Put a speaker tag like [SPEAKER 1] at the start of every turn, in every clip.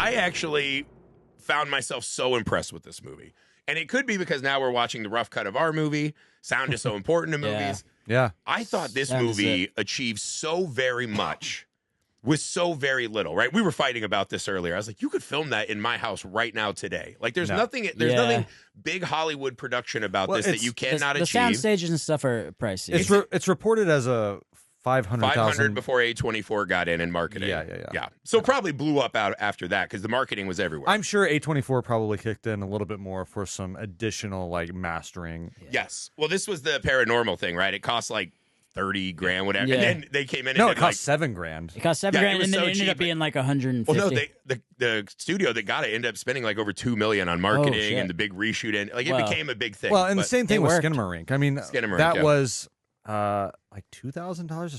[SPEAKER 1] I actually found myself so impressed with this movie. And it could be because now we're watching the rough cut of our movie. Sound is so important to movies.
[SPEAKER 2] Yeah.
[SPEAKER 1] I thought this
[SPEAKER 3] Sound is
[SPEAKER 1] movie achieved so very much with so very little, right? We were fighting about this earlier. I was like, you could film that in my house right now today. Like, there's nothing big Hollywood production about this that you cannot
[SPEAKER 3] the
[SPEAKER 1] achieve.
[SPEAKER 3] sound stages and stuff are pricey.
[SPEAKER 2] It's reported as a 500,000
[SPEAKER 1] before A24 got in and marketing.
[SPEAKER 2] Yeah.
[SPEAKER 1] So probably blew up out after that because the marketing was everywhere.
[SPEAKER 2] I'm sure A24 probably kicked in a little bit more for some additional like mastering.
[SPEAKER 1] Yes. Well, this was the paranormal thing, right? It cost like 30 grand, whatever.
[SPEAKER 3] Yeah.
[SPEAKER 1] And then they came in and
[SPEAKER 2] No,
[SPEAKER 1] did
[SPEAKER 2] it cost $7,000.
[SPEAKER 3] It cost $7,000,
[SPEAKER 1] it was
[SPEAKER 3] and then
[SPEAKER 1] so
[SPEAKER 3] it ended
[SPEAKER 1] cheap.
[SPEAKER 3] up being like 150.
[SPEAKER 1] Well, no, the studio that got it ended up spending like over $2 million on marketing
[SPEAKER 3] shit.
[SPEAKER 1] and the big reshoot, and like it became a big thing.
[SPEAKER 2] Well, and the
[SPEAKER 1] But
[SPEAKER 2] same thing
[SPEAKER 3] it
[SPEAKER 2] with
[SPEAKER 3] worked.
[SPEAKER 2] Skinamarink. I mean,
[SPEAKER 1] Skinamarink,
[SPEAKER 2] that
[SPEAKER 1] yeah.
[SPEAKER 2] was like $2,000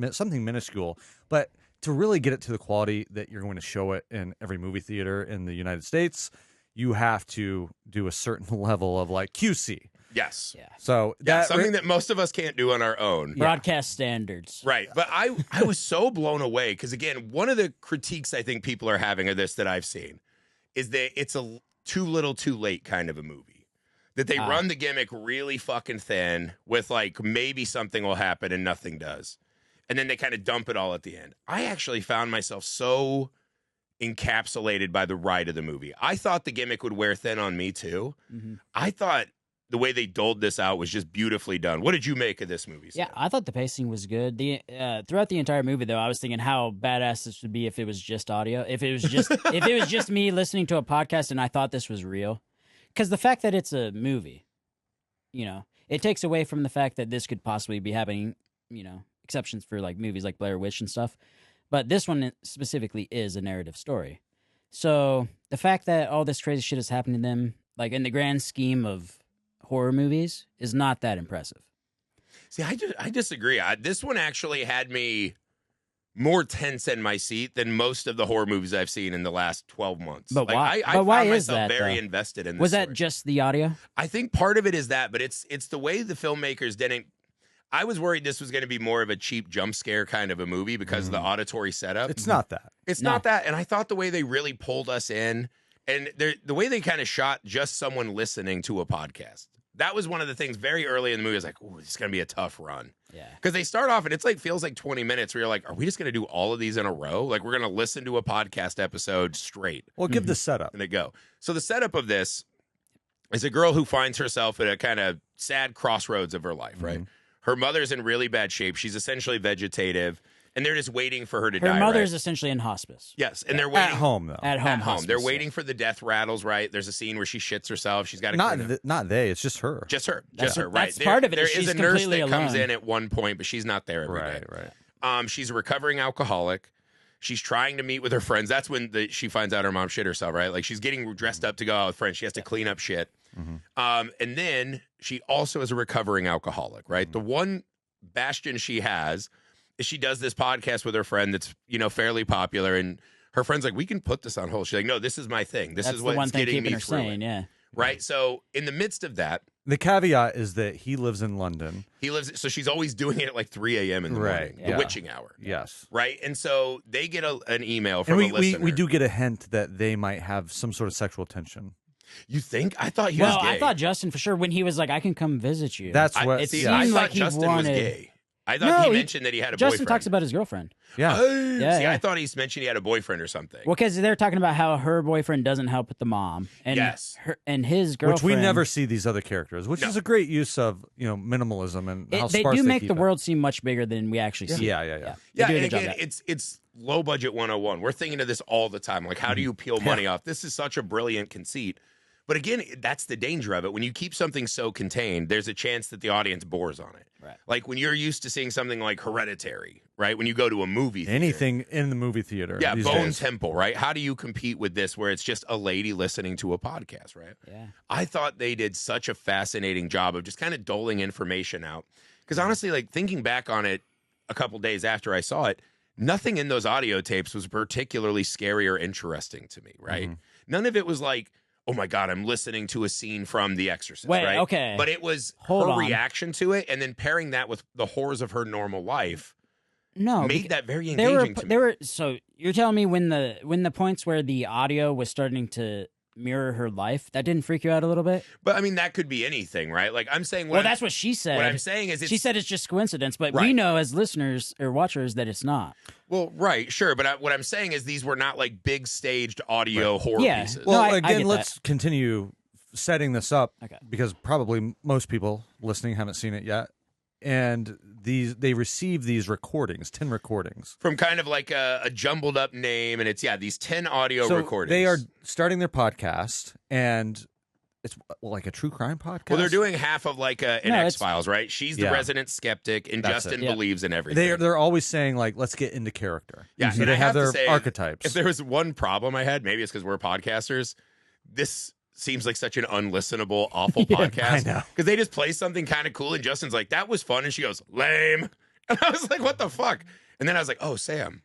[SPEAKER 2] or something minuscule. But to really get it to the quality that you're going to show it in every movie theater in the United States, you have to do a certain level of like QC.
[SPEAKER 1] Yes.
[SPEAKER 3] Yeah.
[SPEAKER 2] So
[SPEAKER 1] Something that most of us can't do on our own.
[SPEAKER 3] Broadcast standards.
[SPEAKER 1] Right. But I was so blown away because, again, one of the critiques I think people are having of this that I've seen is that it's a too little too late kind of a movie. That they run the gimmick really fucking thin with like maybe something will happen and nothing does. And then they kind of dump it all at the end. I actually found myself so encapsulated by the ride of the movie. I thought the gimmick would wear thin on me too.
[SPEAKER 3] Mm-hmm.
[SPEAKER 1] I thought the way they doled this out was just beautifully done. What did you make of this movie, Sam?
[SPEAKER 3] Yeah, I thought the pacing was good. The throughout the entire movie, though, I was thinking how badass this would be if it was just audio. If it was just me listening to a podcast and I thought this was real, because the fact that it's a movie, it takes away from the fact that this could possibly be happening. Exceptions for like movies like Blair Witch and stuff, but this one specifically is a narrative story. So the fact that all this crazy shit is happening to them, like in the grand scheme of horror movies, is not that impressive.
[SPEAKER 1] See, I disagree. This one actually had me more tense in my seat than most of the horror movies I've seen in the last 12 months.
[SPEAKER 3] But why?
[SPEAKER 1] I
[SPEAKER 3] Why
[SPEAKER 1] found
[SPEAKER 3] is
[SPEAKER 1] myself
[SPEAKER 3] that,
[SPEAKER 1] very
[SPEAKER 3] though?
[SPEAKER 1] invested in this
[SPEAKER 3] Was that
[SPEAKER 1] story.
[SPEAKER 3] just the audio?
[SPEAKER 1] I think part of it is that, but it's the way the filmmakers didn't. I was worried this was going to be more of a cheap jump scare kind of a movie because of the auditory setup.
[SPEAKER 2] It's not that.
[SPEAKER 1] It's not that. And I thought the way they really pulled us in and the way they kind of shot just someone listening to a podcast. That was one of the things very early in the movie. I was like, oh, it's going to be a tough run.
[SPEAKER 3] Yeah.
[SPEAKER 1] Because they start off and it's like, feels like 20 minutes where you're like, are we just going to do all of these in a row? Like we're going to listen to a podcast episode straight.
[SPEAKER 2] Well, give the setup.
[SPEAKER 1] And they go. So the setup of this is a girl who finds herself at a kind of sad crossroads of her life, right? Her mother's in really bad shape. She's essentially vegetative, and they're just waiting for her to die.
[SPEAKER 3] Her mother's
[SPEAKER 1] right?
[SPEAKER 3] essentially in hospice.
[SPEAKER 1] Yes, and they're waiting
[SPEAKER 2] At home, though.
[SPEAKER 3] At home.
[SPEAKER 1] At home,
[SPEAKER 3] hospice,
[SPEAKER 1] they're
[SPEAKER 3] yeah.
[SPEAKER 1] waiting for the death rattles. Right? There's a scene where she shits herself. She's got to
[SPEAKER 2] Not they. It's just her.
[SPEAKER 1] just her,
[SPEAKER 3] That's
[SPEAKER 1] just her. Right?
[SPEAKER 3] that's part of it,
[SPEAKER 1] There
[SPEAKER 3] is
[SPEAKER 1] is
[SPEAKER 3] she's
[SPEAKER 1] a nurse
[SPEAKER 3] completely
[SPEAKER 1] that comes
[SPEAKER 3] alone.
[SPEAKER 1] in at one point, but she's not there every day.
[SPEAKER 2] Right.
[SPEAKER 1] She's a recovering alcoholic. She's trying to meet with her friends. That's when she finds out her mom shit herself, right? Like she's getting dressed up to go out with friends. She has to clean up shit. And then she also is a recovering alcoholic, right? The one bastion she has is she does this podcast with her friend that's, fairly popular. And her friend's like, we can put this on hold. She's like, no, this is my thing. This
[SPEAKER 3] That's
[SPEAKER 1] is
[SPEAKER 3] the one
[SPEAKER 1] what's
[SPEAKER 3] thing
[SPEAKER 1] getting
[SPEAKER 3] keeping
[SPEAKER 1] me
[SPEAKER 3] her
[SPEAKER 1] through
[SPEAKER 3] sane,
[SPEAKER 1] it.
[SPEAKER 3] yeah.
[SPEAKER 1] Right? So in the midst of that,
[SPEAKER 2] The caveat is that he lives in London.
[SPEAKER 1] so she's always doing it at like 3 a.m. in the morning, the
[SPEAKER 2] yeah.
[SPEAKER 1] witching hour.
[SPEAKER 2] Yes.
[SPEAKER 1] Right? And so they get an email from
[SPEAKER 2] And
[SPEAKER 1] a listener.
[SPEAKER 2] we do get a hint that they might have some sort of sexual tension.
[SPEAKER 1] You think? I thought he was gay.
[SPEAKER 3] I thought Justin for sure when he was like, I can come visit you.
[SPEAKER 2] That's
[SPEAKER 1] I,
[SPEAKER 2] what.
[SPEAKER 1] see,
[SPEAKER 3] seemed
[SPEAKER 1] I thought
[SPEAKER 3] like he
[SPEAKER 1] Justin was
[SPEAKER 3] wanted-
[SPEAKER 1] gay. I thought
[SPEAKER 3] No,
[SPEAKER 1] he
[SPEAKER 3] he-
[SPEAKER 1] mentioned that he had a
[SPEAKER 3] Justin
[SPEAKER 1] boyfriend.
[SPEAKER 3] talks about his girlfriend.
[SPEAKER 2] Yeah.
[SPEAKER 1] Oh,
[SPEAKER 3] Yeah,
[SPEAKER 1] see,
[SPEAKER 3] yeah.
[SPEAKER 1] I thought he mentioned he had a boyfriend or something.
[SPEAKER 3] Well, because they're talking about how her boyfriend doesn't help with the mom, and
[SPEAKER 1] Yes.
[SPEAKER 3] and his girlfriend,
[SPEAKER 2] Which we never see these other characters, which
[SPEAKER 1] No.
[SPEAKER 2] is a great use of minimalism and how
[SPEAKER 3] they
[SPEAKER 2] sparse
[SPEAKER 3] do make
[SPEAKER 2] keep
[SPEAKER 3] the
[SPEAKER 2] it.
[SPEAKER 3] world seem much bigger than we actually see.
[SPEAKER 2] Yeah.
[SPEAKER 3] They
[SPEAKER 1] Yeah,
[SPEAKER 3] do a
[SPEAKER 1] and
[SPEAKER 3] good job
[SPEAKER 1] again,
[SPEAKER 3] at that.
[SPEAKER 1] it's low budget 101. We're thinking of this all the time. Like, how do you peel money off? This is such a brilliant conceit. But again, that's the danger of it. When you keep something so contained, there's a chance that the audience bores on it.
[SPEAKER 3] Right.
[SPEAKER 1] Like when you're used to seeing something like Hereditary, right? When you go to a movie theater.
[SPEAKER 2] Anything in the movie theater.
[SPEAKER 1] Yeah,
[SPEAKER 2] these
[SPEAKER 1] Bone
[SPEAKER 2] days.
[SPEAKER 1] Temple, right? How do you compete with this where it's just a lady listening to a podcast, right?
[SPEAKER 3] Yeah.
[SPEAKER 1] I thought they did such a fascinating job of just kind of doling information out. Because honestly, like thinking back on it a couple days after I saw it, nothing in those audio tapes was particularly scary or interesting to me, right? None of it was like, oh my God, I'm listening to a scene from The Exorcist,
[SPEAKER 3] Wait,
[SPEAKER 1] right?
[SPEAKER 3] okay.
[SPEAKER 1] But it was
[SPEAKER 3] Hold
[SPEAKER 1] her
[SPEAKER 3] on.
[SPEAKER 1] reaction to it and then pairing that with the horrors of her normal life.
[SPEAKER 3] No,
[SPEAKER 1] made that very engaging to me.
[SPEAKER 3] There were so you're telling me when the points where the audio was starting to mirror her life, that didn't freak you out a little bit?
[SPEAKER 1] But I mean, that could be anything, right? Like I'm saying.
[SPEAKER 3] That's what she said.
[SPEAKER 1] What I'm saying is,
[SPEAKER 3] she said it's just coincidence, but we know as listeners or watchers that it's not.
[SPEAKER 1] Well, right, sure, but what I'm saying is these were not like big staged audio horror pieces.
[SPEAKER 2] Well,
[SPEAKER 3] I
[SPEAKER 2] again,
[SPEAKER 3] get
[SPEAKER 2] let's continue setting this up because probably most people listening haven't seen it yet. And they receive these recordings, 10 recordings.
[SPEAKER 1] From kind of like a jumbled up name, and it's these 10 audio recordings.
[SPEAKER 2] They are starting their podcast, and it's like a true crime podcast.
[SPEAKER 1] Well, they're doing half of like an X-Files, right? She's the resident skeptic, and Justin believes in everything.
[SPEAKER 2] They're always saying, like, let's get into character.
[SPEAKER 1] Yeah,
[SPEAKER 2] so
[SPEAKER 1] and
[SPEAKER 2] they
[SPEAKER 1] I
[SPEAKER 2] have their
[SPEAKER 1] say,
[SPEAKER 2] archetypes.
[SPEAKER 1] If there was one problem I had, maybe it's because we're podcasters, this seems like such an unlistenable, awful podcast.
[SPEAKER 2] I know.
[SPEAKER 1] Because they just play something kind of cool, and Justin's like, that was fun, and she goes, lame. And I was like, what the fuck? And then I was like, oh, Sam.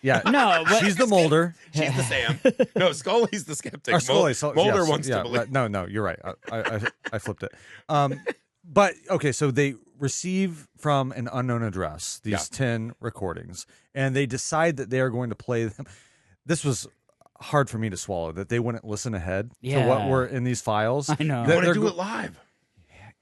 [SPEAKER 2] Yeah.
[SPEAKER 3] No,
[SPEAKER 2] she's the Mulder.
[SPEAKER 1] She's the Sam. No, Scully's the skeptic.
[SPEAKER 2] Mulder
[SPEAKER 1] wants to believe.
[SPEAKER 2] Right. No, you're right. I flipped it. But, okay, so they receive from an unknown address these 10 recordings, and they decide that they are going to play them. This was hard for me to swallow, that they wouldn't listen ahead to what were in these files.
[SPEAKER 3] I know.
[SPEAKER 1] They want to do it live.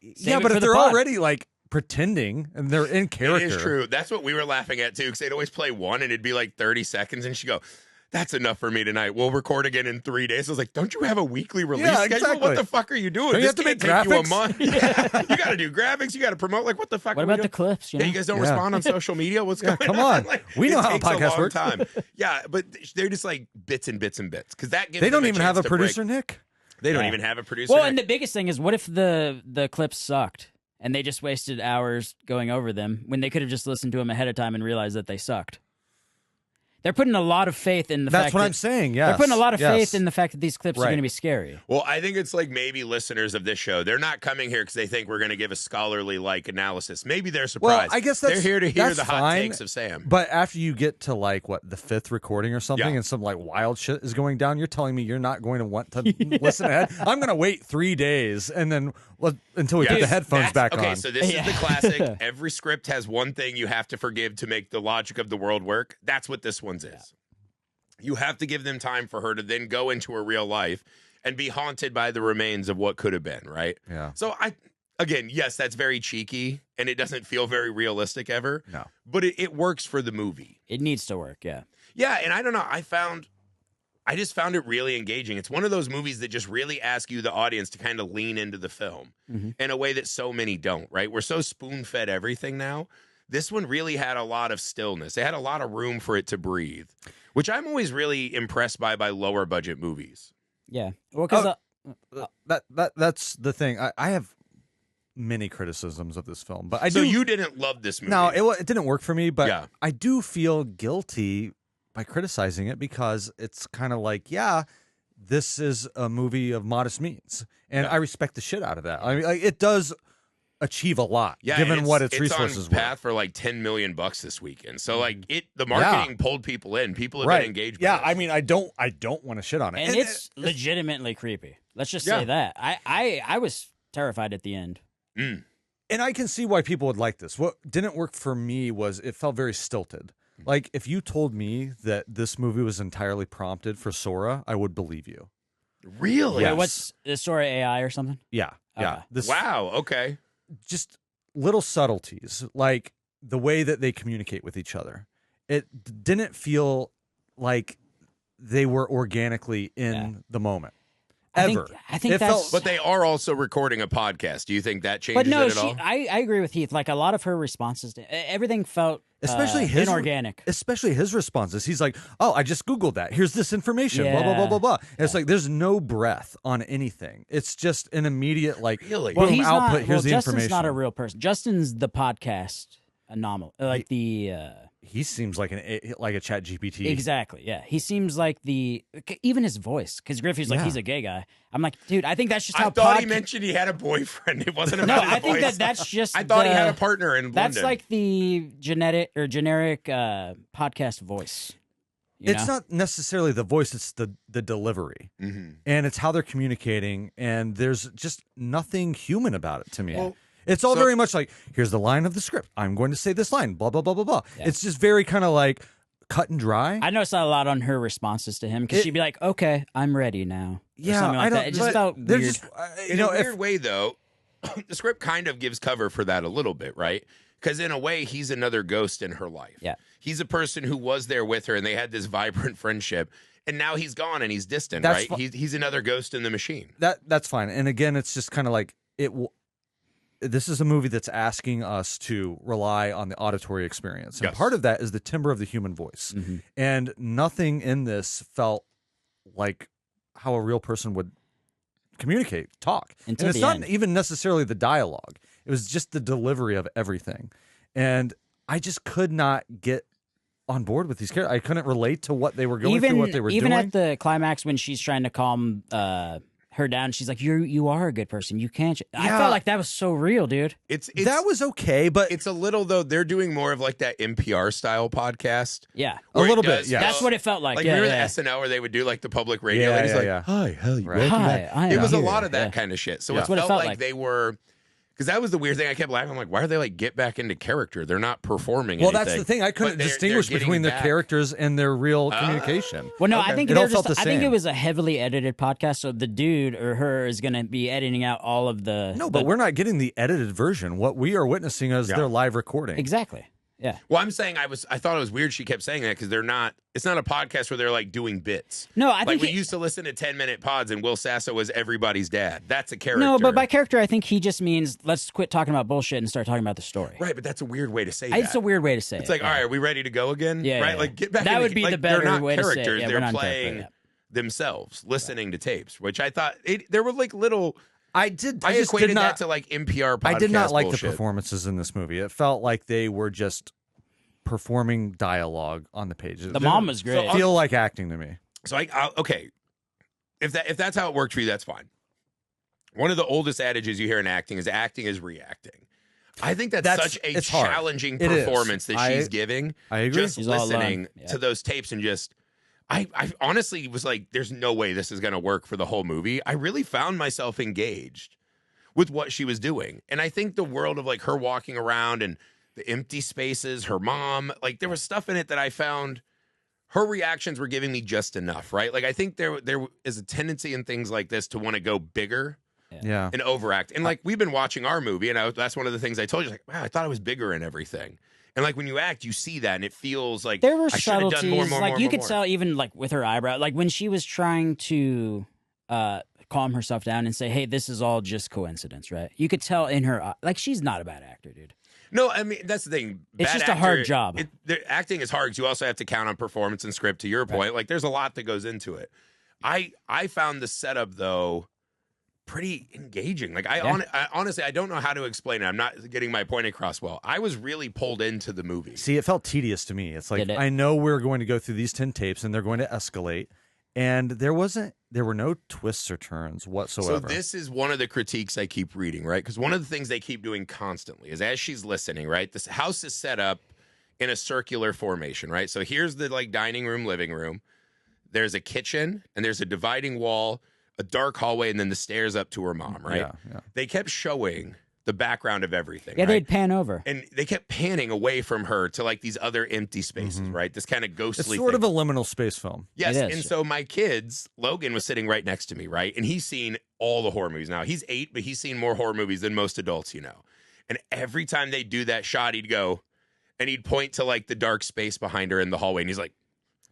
[SPEAKER 2] Yeah, but if they're already like pretending and they're in character.
[SPEAKER 1] It is true. That's what we were laughing at too, because they'd always play one and it'd be like 30 seconds, and she'd go, that's enough for me tonight. We'll record again in 3 days. I was like, don't you have a weekly release schedule?
[SPEAKER 2] Exactly.
[SPEAKER 1] What the fuck are you doing?
[SPEAKER 2] Don't you
[SPEAKER 1] this
[SPEAKER 2] have to
[SPEAKER 1] can't
[SPEAKER 2] make
[SPEAKER 1] take
[SPEAKER 2] graphics?
[SPEAKER 1] you a month. You got to do graphics. You got to promote. Like, what the fuck?
[SPEAKER 3] What about the clips?
[SPEAKER 1] You guys don't respond on social media? What's going
[SPEAKER 2] come
[SPEAKER 1] on?
[SPEAKER 2] on.
[SPEAKER 1] Like,
[SPEAKER 2] We know how a
[SPEAKER 1] takes
[SPEAKER 2] podcast works.
[SPEAKER 1] Time. Yeah, but they're just like bits and bits and bits, because that gives
[SPEAKER 2] They don't
[SPEAKER 1] them
[SPEAKER 2] even
[SPEAKER 1] chance
[SPEAKER 2] have a
[SPEAKER 1] to
[SPEAKER 2] producer,
[SPEAKER 1] break.
[SPEAKER 2] Nick.
[SPEAKER 1] They don't even have a producer.
[SPEAKER 3] Well,
[SPEAKER 1] Nick.
[SPEAKER 3] and the biggest thing is, what if the clips sucked and they just wasted hours going over them when they could have just listened to them ahead of time and realized that they sucked? They're putting a lot of faith in the fact
[SPEAKER 2] That's what I'm saying, yes.
[SPEAKER 3] They're putting a lot of faith in the fact that these clips are
[SPEAKER 2] Right.
[SPEAKER 3] going to be scary.
[SPEAKER 1] Well, I think it's like maybe listeners of this show, they're not coming here because they think we're going to give a scholarly like analysis. Maybe they're surprised.
[SPEAKER 2] Well, I guess
[SPEAKER 1] they're here to hear
[SPEAKER 2] that's
[SPEAKER 1] the hot
[SPEAKER 2] fine,
[SPEAKER 1] takes of Sam.
[SPEAKER 2] But after you get to like what the 5th recording or something, and some like wild shit is going down, you're telling me you're not going to want to listen ahead. I'm going to wait 3 days and then until we put the headphones back on.
[SPEAKER 1] Okay, so this is the classic. Every script has one thing you have to forgive to make the logic of the world work. That's what this one's is. You have to give them time for her to then go into her real life and be haunted by the remains of what could have been, right?
[SPEAKER 2] Yeah.
[SPEAKER 1] So again, yes, that's very cheeky and it doesn't feel very realistic ever.
[SPEAKER 2] No.
[SPEAKER 1] But it works for the movie.
[SPEAKER 3] It needs to work, yeah.
[SPEAKER 1] Yeah, and I don't know, I just found it really engaging. It's one of those movies that just really ask you, the audience, to kind of lean into the film in a way that so many don't, right? We're so spoon-fed everything now. This one really had a lot of stillness. It had a lot of room for it to breathe, which I'm always really impressed by lower budget movies.
[SPEAKER 3] Yeah. Well, because
[SPEAKER 2] that's the thing. I have many criticisms of this film, but
[SPEAKER 1] So you didn't love this movie?
[SPEAKER 2] No, it didn't work for me, but
[SPEAKER 1] Yeah.
[SPEAKER 2] I do feel guilty by criticizing it because it's kind of like, this is a movie of modest means, and I respect the shit out of that. I mean, like, it does achieve a lot, given what its resources
[SPEAKER 1] on
[SPEAKER 2] were.
[SPEAKER 1] path for like $10 million this weekend. So like the marketing pulled people in. People have been engaged.
[SPEAKER 2] Yeah,
[SPEAKER 1] with this.
[SPEAKER 2] I mean, I don't want to shit on it,
[SPEAKER 3] and it's legitimately creepy. Let's just say that. I was terrified at the end.
[SPEAKER 1] Mm.
[SPEAKER 2] And I can see why people would like this. What didn't work for me was it felt very stilted. Like, if you told me that this movie was entirely prompted for Sora, I would believe you.
[SPEAKER 1] Really?
[SPEAKER 3] Wait, what's the story, AI or something?
[SPEAKER 2] Yeah, yeah.
[SPEAKER 3] Okay.
[SPEAKER 1] Wow. Okay.
[SPEAKER 2] Just little subtleties, like the way that they communicate with each other. It didn't feel like they were organically in the moment. Ever.
[SPEAKER 3] I think
[SPEAKER 2] it
[SPEAKER 3] that's...
[SPEAKER 2] felt,
[SPEAKER 1] But they are also recording a podcast. Do you think that changes
[SPEAKER 3] But no,
[SPEAKER 1] it at all?
[SPEAKER 3] I agree with Heath. Like, a lot of her responses, everything felt
[SPEAKER 2] especially his
[SPEAKER 3] inorganic.
[SPEAKER 2] Especially his responses. He's like, "Oh, I just Googled that. Here's this information." Blah blah blah blah blah. And it's like there's no breath on anything. It's just an immediate like
[SPEAKER 1] Really?
[SPEAKER 2] boom,
[SPEAKER 3] he's
[SPEAKER 2] output.
[SPEAKER 3] not,
[SPEAKER 2] Here's the
[SPEAKER 3] Justin's
[SPEAKER 2] information.
[SPEAKER 3] not a real person. Justin's the podcast anomaly. Like
[SPEAKER 2] He seems like a Chat GPT.
[SPEAKER 3] Exactly. Yeah, he seems like even his voice. Because Griffey's like, he's a gay guy. I'm like, dude, I think that's just how.
[SPEAKER 1] I thought he mentioned he had a boyfriend. It wasn't about his
[SPEAKER 3] I think
[SPEAKER 1] voice.
[SPEAKER 3] that's just.
[SPEAKER 1] I thought he had a partner in London.
[SPEAKER 3] That's like the generic podcast voice.
[SPEAKER 2] It's not necessarily the voice; it's the delivery, and it's how they're communicating. And there's just nothing human about it to me.
[SPEAKER 1] Well,
[SPEAKER 2] It's all
[SPEAKER 1] So-
[SPEAKER 2] very much like, here's the line of the script. I'm going to say this line, blah, blah, blah, blah, blah.
[SPEAKER 3] Yeah.
[SPEAKER 2] It's just very kind of like cut and dry.
[SPEAKER 3] I noticed that a lot on her responses to him because she'd be like, "Okay, I'm ready now." Or
[SPEAKER 2] Yeah,
[SPEAKER 3] something like
[SPEAKER 2] I don't.
[SPEAKER 3] that. It just
[SPEAKER 2] but
[SPEAKER 3] felt
[SPEAKER 2] they're
[SPEAKER 3] weird.
[SPEAKER 2] just,
[SPEAKER 1] In a weird way, though, the script kind of gives cover for that a little bit, right? Because in a way, he's another ghost in her life.
[SPEAKER 3] Yeah.
[SPEAKER 1] He's a person who was there with her, and they had this vibrant friendship, and now he's gone and he's distant,
[SPEAKER 2] That's
[SPEAKER 1] right? He's another ghost in the machine.
[SPEAKER 2] that's fine. And again, it's just kind of like this is a movie that's asking us to rely on the auditory experience. And
[SPEAKER 1] Yes.
[SPEAKER 2] part of that is the timbre of the human voice.
[SPEAKER 3] Mm-hmm.
[SPEAKER 2] And nothing in this felt like how a real person would communicate, talk.
[SPEAKER 3] Until
[SPEAKER 2] and it's
[SPEAKER 3] the
[SPEAKER 2] not
[SPEAKER 3] end.
[SPEAKER 2] even necessarily the dialogue. It was just the delivery of everything. And I just could not get on board with these characters. I couldn't relate to what they were going through, what they were
[SPEAKER 3] even
[SPEAKER 2] doing.
[SPEAKER 3] at the climax when she's trying to calm her down, she's like, "You are a good person. You can't." I
[SPEAKER 2] Yeah.
[SPEAKER 3] felt like that was so real, dude.
[SPEAKER 1] It's
[SPEAKER 2] that was okay, but
[SPEAKER 1] it's a little though. They're doing more of like that NPR style podcast.
[SPEAKER 3] Yeah,
[SPEAKER 2] a
[SPEAKER 1] where it
[SPEAKER 2] little bit,
[SPEAKER 1] does
[SPEAKER 2] yeah.
[SPEAKER 3] that's what it felt like.
[SPEAKER 1] Like
[SPEAKER 3] yeah,
[SPEAKER 1] remember
[SPEAKER 3] yeah.
[SPEAKER 1] the SNL where they would do like the public radio?
[SPEAKER 2] Yeah,
[SPEAKER 1] and he's
[SPEAKER 2] yeah,
[SPEAKER 1] like,
[SPEAKER 2] yeah.
[SPEAKER 1] "Hi, how you?
[SPEAKER 2] Right.
[SPEAKER 1] Welcome
[SPEAKER 3] Hi,
[SPEAKER 1] back."
[SPEAKER 3] I
[SPEAKER 1] It
[SPEAKER 3] am
[SPEAKER 1] was a
[SPEAKER 3] here.
[SPEAKER 1] lot of that
[SPEAKER 3] Yeah.
[SPEAKER 1] kind of shit. So
[SPEAKER 3] That's
[SPEAKER 1] it
[SPEAKER 3] what
[SPEAKER 1] felt
[SPEAKER 3] it felt
[SPEAKER 1] like
[SPEAKER 3] like.
[SPEAKER 1] they were. Because that was the weird thing. I kept laughing. I'm like, why are they like get back into character? They're not performing.
[SPEAKER 2] well,
[SPEAKER 1] anything.
[SPEAKER 2] that's the thing. I couldn't
[SPEAKER 1] But they're
[SPEAKER 2] distinguish
[SPEAKER 1] getting
[SPEAKER 2] between the
[SPEAKER 1] back.
[SPEAKER 2] characters and their real communication.
[SPEAKER 3] Well, no,
[SPEAKER 1] Okay.
[SPEAKER 3] I think
[SPEAKER 2] It
[SPEAKER 3] they're
[SPEAKER 2] all felt
[SPEAKER 3] just.
[SPEAKER 2] the
[SPEAKER 3] I think it
[SPEAKER 2] same.
[SPEAKER 3] was a heavily edited podcast, so the dude or her is going to be editing out all of the.
[SPEAKER 2] No, but we're not getting the edited version. What we are witnessing is
[SPEAKER 1] Yeah.
[SPEAKER 2] their live recording.
[SPEAKER 3] exactly. Yeah.
[SPEAKER 1] Well, I'm saying I thought it was weird she kept saying that because they're not. It's not a podcast where they're like doing bits.
[SPEAKER 3] No, I
[SPEAKER 1] Like
[SPEAKER 3] think
[SPEAKER 1] we used to listen to 10-minute pods and Will Sasso was everybody's dad. That's a character.
[SPEAKER 3] no, but by character, I think he just means let's quit talking about bullshit and start talking about the story.
[SPEAKER 1] right, but that's a weird way to say that.
[SPEAKER 3] It's a weird way to say
[SPEAKER 1] It's
[SPEAKER 3] it.
[SPEAKER 1] like, all right, are we ready to go again?
[SPEAKER 3] Yeah,
[SPEAKER 1] right.
[SPEAKER 3] yeah,
[SPEAKER 1] Like get back.
[SPEAKER 3] That
[SPEAKER 1] in
[SPEAKER 3] would be
[SPEAKER 1] like,
[SPEAKER 3] the better
[SPEAKER 1] they're not
[SPEAKER 3] way to say it.
[SPEAKER 1] characters.
[SPEAKER 3] Yeah, we're
[SPEAKER 1] they're
[SPEAKER 3] not
[SPEAKER 1] playing
[SPEAKER 3] characters,
[SPEAKER 1] themselves, listening to tapes, which I thought there were like little.
[SPEAKER 2] I
[SPEAKER 1] I
[SPEAKER 2] just
[SPEAKER 1] equated
[SPEAKER 2] did not.
[SPEAKER 1] that to like NPR. Podcast
[SPEAKER 2] I did not like
[SPEAKER 1] bullshit.
[SPEAKER 2] the performances in this movie. It felt like they were just performing dialogue on the page.
[SPEAKER 3] The mom was great.
[SPEAKER 2] It feel like acting to me.
[SPEAKER 1] So okay, if that's how it worked for you, that's fine. One of the oldest adages you hear in acting is reacting. I think that's such a
[SPEAKER 2] it's hard.
[SPEAKER 1] challenging
[SPEAKER 2] It is.
[SPEAKER 1] performance that she's giving.
[SPEAKER 2] I agree.
[SPEAKER 1] Just
[SPEAKER 3] She's all alone.
[SPEAKER 1] listening
[SPEAKER 3] Yeah.
[SPEAKER 1] to those tapes and just. I honestly was like, there's no way this is going to work for the whole movie. I really found myself engaged with what she was doing. And I think the world of like her walking around and the empty spaces, her mom, like there was stuff in it that I found her reactions were giving me just enough, right? Like I think there is a tendency in things like this to want to go bigger
[SPEAKER 2] Yeah.
[SPEAKER 1] and overact. And like we've been watching our movie and that's one of the things I told you, like, wow, I thought I was bigger in everything. And like when you act, you see that and it feels like
[SPEAKER 3] There were
[SPEAKER 1] I should have
[SPEAKER 3] subtleties,
[SPEAKER 1] done more,
[SPEAKER 3] like
[SPEAKER 1] more,
[SPEAKER 3] you
[SPEAKER 1] more,
[SPEAKER 3] could
[SPEAKER 1] more.
[SPEAKER 3] tell even like with her eyebrow, like when she was trying to calm herself down and say, "Hey, this is all just coincidence," right? You could tell in her, like she's not a bad actor, dude.
[SPEAKER 1] No, I mean that's the thing.
[SPEAKER 3] It's
[SPEAKER 1] Bad
[SPEAKER 3] just a
[SPEAKER 1] actor,
[SPEAKER 3] hard job.
[SPEAKER 1] Acting is hard because you also have to count on performance and script. To your point, like there's a lot that goes into it. I found the setup though pretty engaging. Like I honestly I don't know how to explain it. I'm not getting my point across well. I was really pulled into the movie.
[SPEAKER 2] See, it felt tedious to me. It's like
[SPEAKER 3] Did it?
[SPEAKER 2] I know we're going to go through these 10 tapes and they're going to escalate, and there were no twists or turns
[SPEAKER 1] So
[SPEAKER 2] whatsoever.
[SPEAKER 1] this is one of the critiques I keep reading, right? Because one of the things they keep doing constantly is as she's listening, right? This house is set up in a circular formation, right? So here's the like dining room, living room. There's a kitchen and there's a dividing wall, a dark hallway, and then the stairs up to her mom, right?
[SPEAKER 2] Yeah.
[SPEAKER 1] They kept showing the background of everything.
[SPEAKER 3] Yeah,
[SPEAKER 1] right?
[SPEAKER 3] they'd pan over.
[SPEAKER 1] And they kept panning away from her to like these other empty spaces, right? This kind of ghostly
[SPEAKER 2] It's sort
[SPEAKER 1] thing.
[SPEAKER 2] of a liminal space film.
[SPEAKER 1] Yes,
[SPEAKER 3] It is.
[SPEAKER 1] and so my kids, Logan was sitting right next to me, right? And he's seen all the horror movies now. He's 8, but he's seen more horror movies than most adults, you know. And every time they do that shot, he'd go and he'd point to like the dark space behind her in the hallway. And he's like,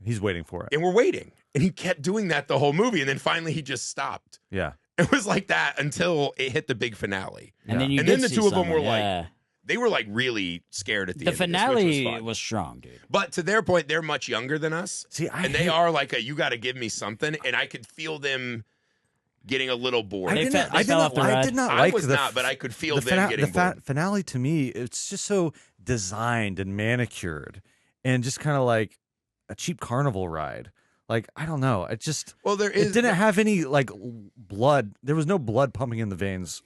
[SPEAKER 2] He's waiting for it.
[SPEAKER 1] and we're waiting. And he kept doing that the whole movie. And then finally he just stopped.
[SPEAKER 2] Yeah.
[SPEAKER 1] It was like that until it hit the big finale.
[SPEAKER 3] And then you
[SPEAKER 1] And
[SPEAKER 3] did
[SPEAKER 1] then the
[SPEAKER 3] see
[SPEAKER 1] two of them
[SPEAKER 3] someone,
[SPEAKER 1] were like,
[SPEAKER 3] yeah.
[SPEAKER 1] They were like really scared at the
[SPEAKER 3] The
[SPEAKER 1] end. of this,
[SPEAKER 3] finale
[SPEAKER 1] which was fun.
[SPEAKER 3] was strong, dude.
[SPEAKER 1] But to their point, they're much younger than us.
[SPEAKER 2] See,
[SPEAKER 1] and they are like you got to give me something. And I could feel them getting a little bored.
[SPEAKER 3] They fell off the
[SPEAKER 2] I
[SPEAKER 3] ride.
[SPEAKER 2] did not
[SPEAKER 1] I
[SPEAKER 2] like
[SPEAKER 1] was
[SPEAKER 2] the
[SPEAKER 1] not, but I could feel
[SPEAKER 2] the
[SPEAKER 1] them getting bored.
[SPEAKER 2] finale to me. It's just so designed and manicured, and just kind of like a cheap carnival ride. Like I don't know. It just
[SPEAKER 1] Well, there is
[SPEAKER 2] it didn't have any like blood. There was no blood pumping in the veins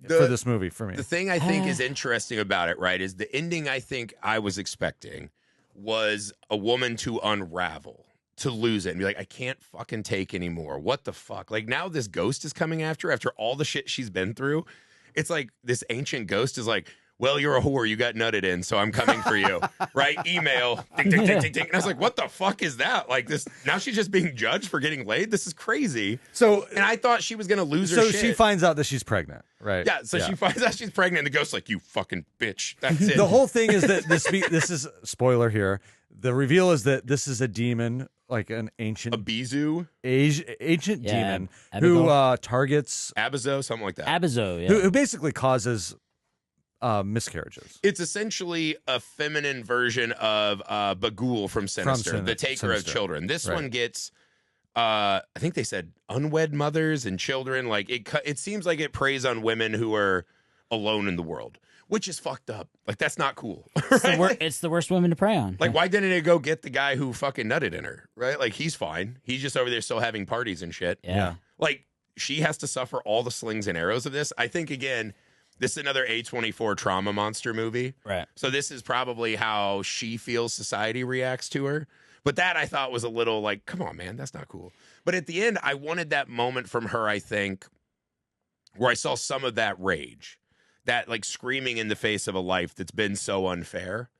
[SPEAKER 2] for this movie for me.
[SPEAKER 1] The thing I think is interesting about it, right, is the ending I think I was expecting was a woman to unravel, to lose it and be like, I can't fucking take anymore. What the fuck? Like now this ghost is coming after all the shit she's been through. It's like this ancient ghost is like, well, you're a whore. You got nutted in, so I'm coming for you. Right? Email. Ding, ding, ding, ding, ding. And I was like, what the fuck is that? Like this. Now she's just being judged for getting laid. This is crazy. And I thought she was going to lose her shit.
[SPEAKER 2] So she finds out that she's pregnant, right?
[SPEAKER 1] Yeah. So she finds out she's pregnant, and the ghost's like, you fucking bitch. That's it.
[SPEAKER 2] The whole thing is that this is spoiler here. The reveal is that this is a demon, like an ancient
[SPEAKER 1] Abizu,
[SPEAKER 2] ancient demon who targets
[SPEAKER 1] Abizo, something like that.
[SPEAKER 3] Abizo, yeah.
[SPEAKER 2] who basically causes miscarriages.
[SPEAKER 1] It's essentially a feminine version of Bagul from Sinister, the taker of children. This one gets, I think they said unwed mothers and children. Like it seems like it preys on women who are alone in the world, which is fucked up. Like that's not cool. Right?
[SPEAKER 3] It's the worst woman to prey on.
[SPEAKER 1] Like why didn't it go get the guy who fucking nutted in her? Right? Like he's fine. He's just over there still having parties and shit.
[SPEAKER 3] Yeah.
[SPEAKER 1] Like she has to suffer all the slings and arrows of this. I think again. This is another A24 trauma monster movie.
[SPEAKER 3] Right.
[SPEAKER 1] So this is probably how she feels society reacts to her. But that I thought was a little like, come on, man, that's not cool. But at the end, I wanted that moment from her, I think, where I saw some of that rage, that like screaming in the face of a life that's been so unfair.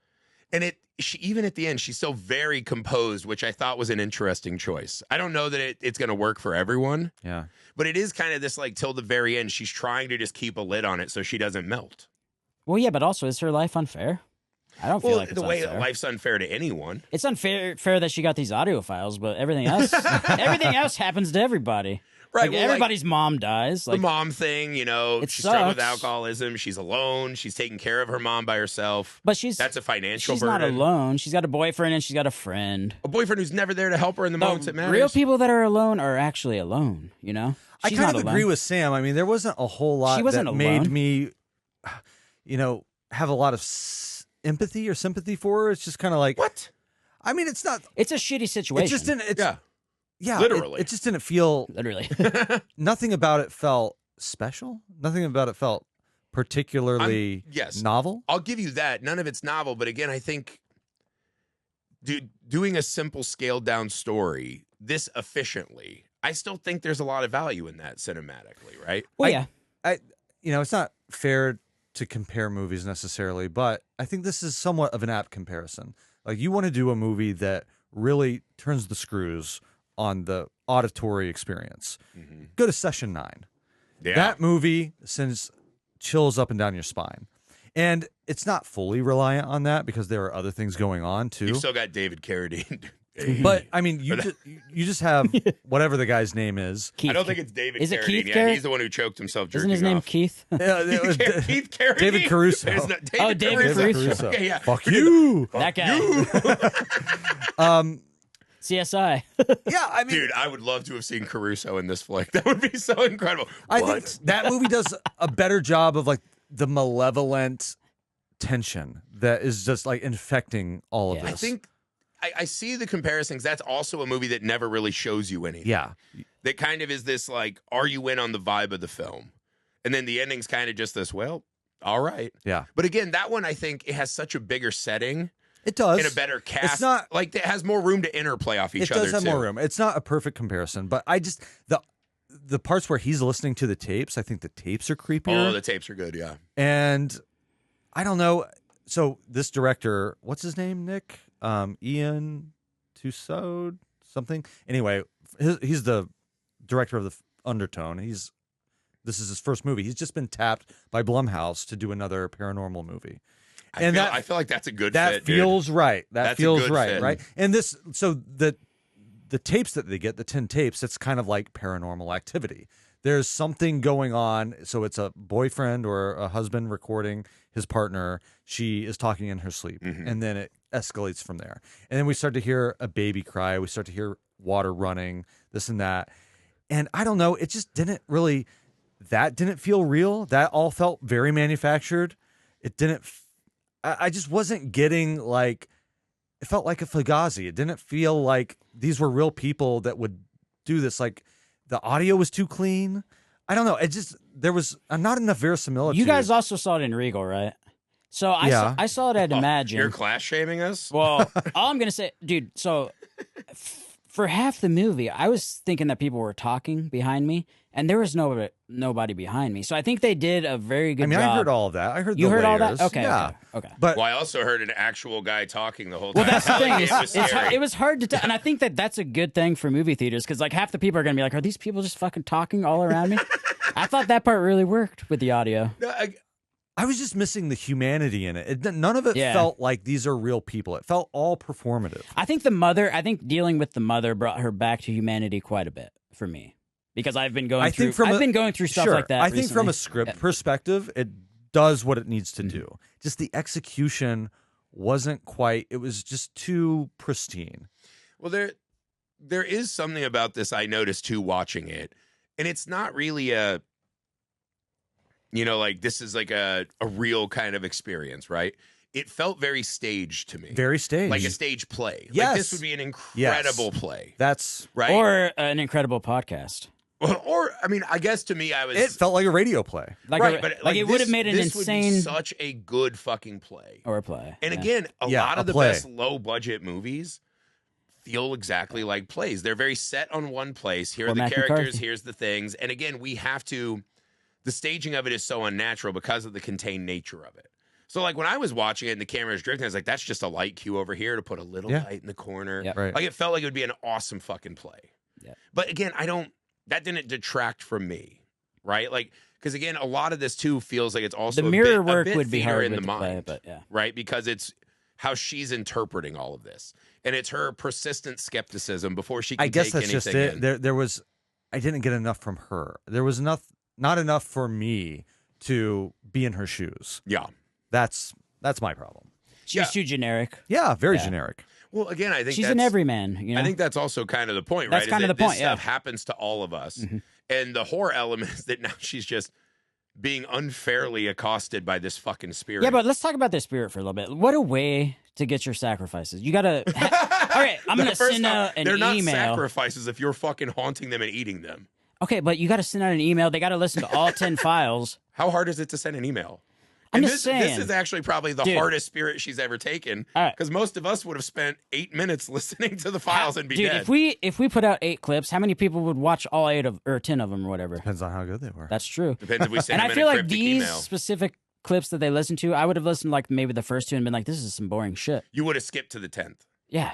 [SPEAKER 1] And she even at the end, she's still very composed, which I thought was an interesting choice. I don't know that it's going to work for everyone.
[SPEAKER 2] Yeah.
[SPEAKER 1] But it is kind of this like till the very end, she's trying to just keep a lid on it so she doesn't melt.
[SPEAKER 3] Well, yeah, but also, is her life unfair? I don't feel like it's
[SPEAKER 1] the way
[SPEAKER 3] unfair.
[SPEAKER 1] life's unfair to anyone.
[SPEAKER 3] It's unfair that she got these audio files, but everything else happens to everybody.
[SPEAKER 1] Right.
[SPEAKER 3] Like, everybody's mom dies.
[SPEAKER 1] The mom thing, you know,
[SPEAKER 3] it
[SPEAKER 1] she's struggling with
[SPEAKER 3] sucks.
[SPEAKER 1] alcoholism. She's alone. She's taking care of her mom by herself.
[SPEAKER 3] But
[SPEAKER 1] that's a financial
[SPEAKER 3] she's
[SPEAKER 1] burden.
[SPEAKER 3] not alone. She's got a boyfriend and she's got a friend.
[SPEAKER 1] A boyfriend who's never there to help her in the moments that matters.
[SPEAKER 3] Real people that are alone are actually alone, you know?
[SPEAKER 2] I kind of agree with Sam. I mean, there wasn't a whole lot that made me, have a lot of empathy or sympathy for her. It's just kind of like,
[SPEAKER 1] what?
[SPEAKER 3] I mean, it's not. It's a shitty situation.
[SPEAKER 2] It just didn't. Yeah,
[SPEAKER 1] literally.
[SPEAKER 2] It just didn't feel.
[SPEAKER 3] Literally.
[SPEAKER 2] Nothing about it felt special. Nothing about it felt particularly novel.
[SPEAKER 1] I'll give you that. None of it's novel, but again, I think doing a simple scaled down story this efficiently, I still think there's a lot of value in that cinematically, right?
[SPEAKER 3] Well,
[SPEAKER 2] it's not fair to compare movies necessarily, but I think this is somewhat of an apt comparison. Like you want to do a movie that really turns the screws on the auditory experience. Mm-hmm. Go to Session 9.
[SPEAKER 1] Yeah.
[SPEAKER 2] That movie sends chills up and down your spine. And it's not fully reliant on that because there are other things going on too.
[SPEAKER 1] You've still got David Carradine.
[SPEAKER 2] But I mean, you just have whatever the guy's name is.
[SPEAKER 1] Keith. I don't think it's David.
[SPEAKER 3] Is it
[SPEAKER 1] Carradine.
[SPEAKER 3] Keith?
[SPEAKER 1] Yeah, he's the one who choked himself.
[SPEAKER 3] Isn't his name
[SPEAKER 1] off.
[SPEAKER 3] Keith?
[SPEAKER 1] Keith Carradine.
[SPEAKER 2] David Caruso.
[SPEAKER 3] David Caruso.
[SPEAKER 1] Okay, yeah.
[SPEAKER 2] Fuck you.
[SPEAKER 3] That guy. CSI.
[SPEAKER 2] Yeah, I mean,
[SPEAKER 1] dude, I would love to have seen Caruso in this flick. That would be so incredible.
[SPEAKER 2] I think that movie does a better job of like the malevolent tension that is just like infecting all of this.
[SPEAKER 1] I think I see the comparisons. That's also a movie that never really shows you anything.
[SPEAKER 2] Yeah.
[SPEAKER 1] That kind of is this like, are you in on the vibe of the film? And then the ending's kind of just this, well, all right.
[SPEAKER 2] Yeah.
[SPEAKER 1] But again, that one, I think it has such a bigger setting.
[SPEAKER 2] It does.
[SPEAKER 1] And a better cast.
[SPEAKER 2] It's not
[SPEAKER 1] like it has more room to interplay off each other.
[SPEAKER 2] It does have
[SPEAKER 1] too.
[SPEAKER 2] more room. It's not a perfect comparison, but I just the parts where he's listening to the tapes, I think the tapes are creepier.
[SPEAKER 1] Oh, the tapes are good, yeah.
[SPEAKER 2] And I don't know. So this director, what's his name, Nick? Ian Tuason, something. Anyway, he's the director of the Undertone. This is his first movie. He's just been tapped by Blumhouse to do another paranormal movie.
[SPEAKER 1] I feel like that's a good fit.
[SPEAKER 2] That feels right.
[SPEAKER 1] That's feels
[SPEAKER 2] right, right? And so the tapes that they get, the 10 tapes, it's kind of like Paranormal Activity. There's something going on. So it's a boyfriend or a husband recording his partner. She is talking in her sleep. Mm-hmm. And then it escalates from there. And then we start to hear a baby cry. We start to hear water running, this and that. And I don't know, it just didn't feel real. That all felt very manufactured. It didn't, I just wasn't getting like, it felt like a Fugazi. It didn't feel like these were real people that would do this. Like the audio was too clean. I don't know. There was not enough verisimilitude.
[SPEAKER 3] You guys also saw it in Regal, right? So I saw it at Imagine.
[SPEAKER 1] You're class shaming us?
[SPEAKER 3] Well, all I'm going to say, dude, so for half the movie, I was thinking that people were talking behind me, and there was nobody behind me. So I think they did a very good job.
[SPEAKER 2] I heard all of that. I heard
[SPEAKER 3] you
[SPEAKER 2] the
[SPEAKER 3] heard all
[SPEAKER 2] layers.
[SPEAKER 3] that. Okay,
[SPEAKER 2] yeah.
[SPEAKER 3] okay.
[SPEAKER 2] But
[SPEAKER 1] Well, I also heard an actual guy talking the whole time.
[SPEAKER 3] Well, that's the thing.
[SPEAKER 1] It was scary.
[SPEAKER 3] It was hard to tell, and I think that that's a good thing for movie theaters because like half the people are going to be like, "Are these people just fucking talking all around me?" I thought that part really worked with the audio.
[SPEAKER 1] No,
[SPEAKER 2] I was just missing the humanity in it. None of it felt like these are real people. It felt all performative.
[SPEAKER 3] I think dealing with the mother brought her back to humanity quite a bit for me because I've been going through stuff
[SPEAKER 2] sure,
[SPEAKER 3] like that.
[SPEAKER 2] I think from a script perspective, it does what it needs to do. Just the execution wasn't quite. It was just too pristine.
[SPEAKER 1] Well, there is something about this I noticed too watching it, and it's not really a. Like this is like a real kind of experience, right? It felt very staged to me.
[SPEAKER 2] Very staged.
[SPEAKER 1] Like a stage play.
[SPEAKER 2] Yes.
[SPEAKER 1] Like this would be an incredible play.
[SPEAKER 2] That's
[SPEAKER 1] right.
[SPEAKER 3] Or an incredible podcast.
[SPEAKER 1] Or I mean, I guess to me,
[SPEAKER 2] it felt like a radio play.
[SPEAKER 1] But
[SPEAKER 3] it would have made an insane...
[SPEAKER 1] would be such a good fucking play.
[SPEAKER 3] Or a play.
[SPEAKER 1] And again, a lot of the
[SPEAKER 2] play.
[SPEAKER 1] best low-budget movies feel exactly like plays. They're very set on one place. Here are the characters,
[SPEAKER 3] McCarthy.
[SPEAKER 1] here's the things. And again, we have to... The staging of it is so unnatural because of the contained nature of it. So, like, when I was watching it and the camera was drifting, I was like, that's just a light cue over here to put a little light in the corner.
[SPEAKER 3] Yep.
[SPEAKER 2] Right.
[SPEAKER 1] Like, it felt like it would be an awesome fucking play.
[SPEAKER 3] Yeah.
[SPEAKER 1] But again, that didn't detract from me, right? Like, because again, a lot of this, too, feels like it's also
[SPEAKER 3] the mirror
[SPEAKER 1] a
[SPEAKER 3] work
[SPEAKER 1] bit
[SPEAKER 3] would be
[SPEAKER 1] theater
[SPEAKER 3] hard
[SPEAKER 1] in
[SPEAKER 3] with
[SPEAKER 1] the
[SPEAKER 3] the
[SPEAKER 1] mind,
[SPEAKER 3] play, but yeah.
[SPEAKER 1] right? Because it's how she's interpreting all of this. And it's her persistent skepticism before she can
[SPEAKER 2] I guess
[SPEAKER 1] take
[SPEAKER 2] that's just
[SPEAKER 1] anything
[SPEAKER 2] it.
[SPEAKER 1] in.
[SPEAKER 2] There was, I didn't get enough from her. There was not enough for me to be in her shoes.
[SPEAKER 1] Yeah.
[SPEAKER 2] That's my problem.
[SPEAKER 3] She's too generic.
[SPEAKER 2] Yeah, very generic.
[SPEAKER 1] Well, again, I think
[SPEAKER 3] she's an everyman. You know?
[SPEAKER 1] I think that's also kind of the point,
[SPEAKER 3] That's
[SPEAKER 1] right?
[SPEAKER 3] kind of the
[SPEAKER 1] this
[SPEAKER 3] point,
[SPEAKER 1] stuff happens to all of us. And the horror element is that now she's just being unfairly accosted by this fucking spirit.
[SPEAKER 3] Yeah, but let's talk about this spirit for a little bit. What a way to get your sacrifices. You got to... All right, I'm going to send out an email.
[SPEAKER 1] They're not sacrifices if you're fucking haunting them and eating them.
[SPEAKER 3] Okay, but you got to send out an email. They got to listen to all 10 files.
[SPEAKER 1] How hard is it to send an email?
[SPEAKER 3] I'm
[SPEAKER 1] And
[SPEAKER 3] just saying.
[SPEAKER 1] This is actually probably the hardest spirit she's ever taken. Because most of us would have spent 8 minutes listening to the files and be dead.
[SPEAKER 3] If we put out 8 clips, how many people would watch all 8 or 10 of them or whatever?
[SPEAKER 2] Depends on how good they were.
[SPEAKER 3] That's true.
[SPEAKER 1] Depends if we send
[SPEAKER 3] and
[SPEAKER 1] them
[SPEAKER 3] I feel
[SPEAKER 1] in a
[SPEAKER 3] like
[SPEAKER 1] cryptic
[SPEAKER 3] these
[SPEAKER 1] email.
[SPEAKER 3] specific clips that they listened to, I would have listened like maybe the first 2 and been like, this is some boring shit.
[SPEAKER 1] You would have skipped to the 10th.
[SPEAKER 3] Yeah.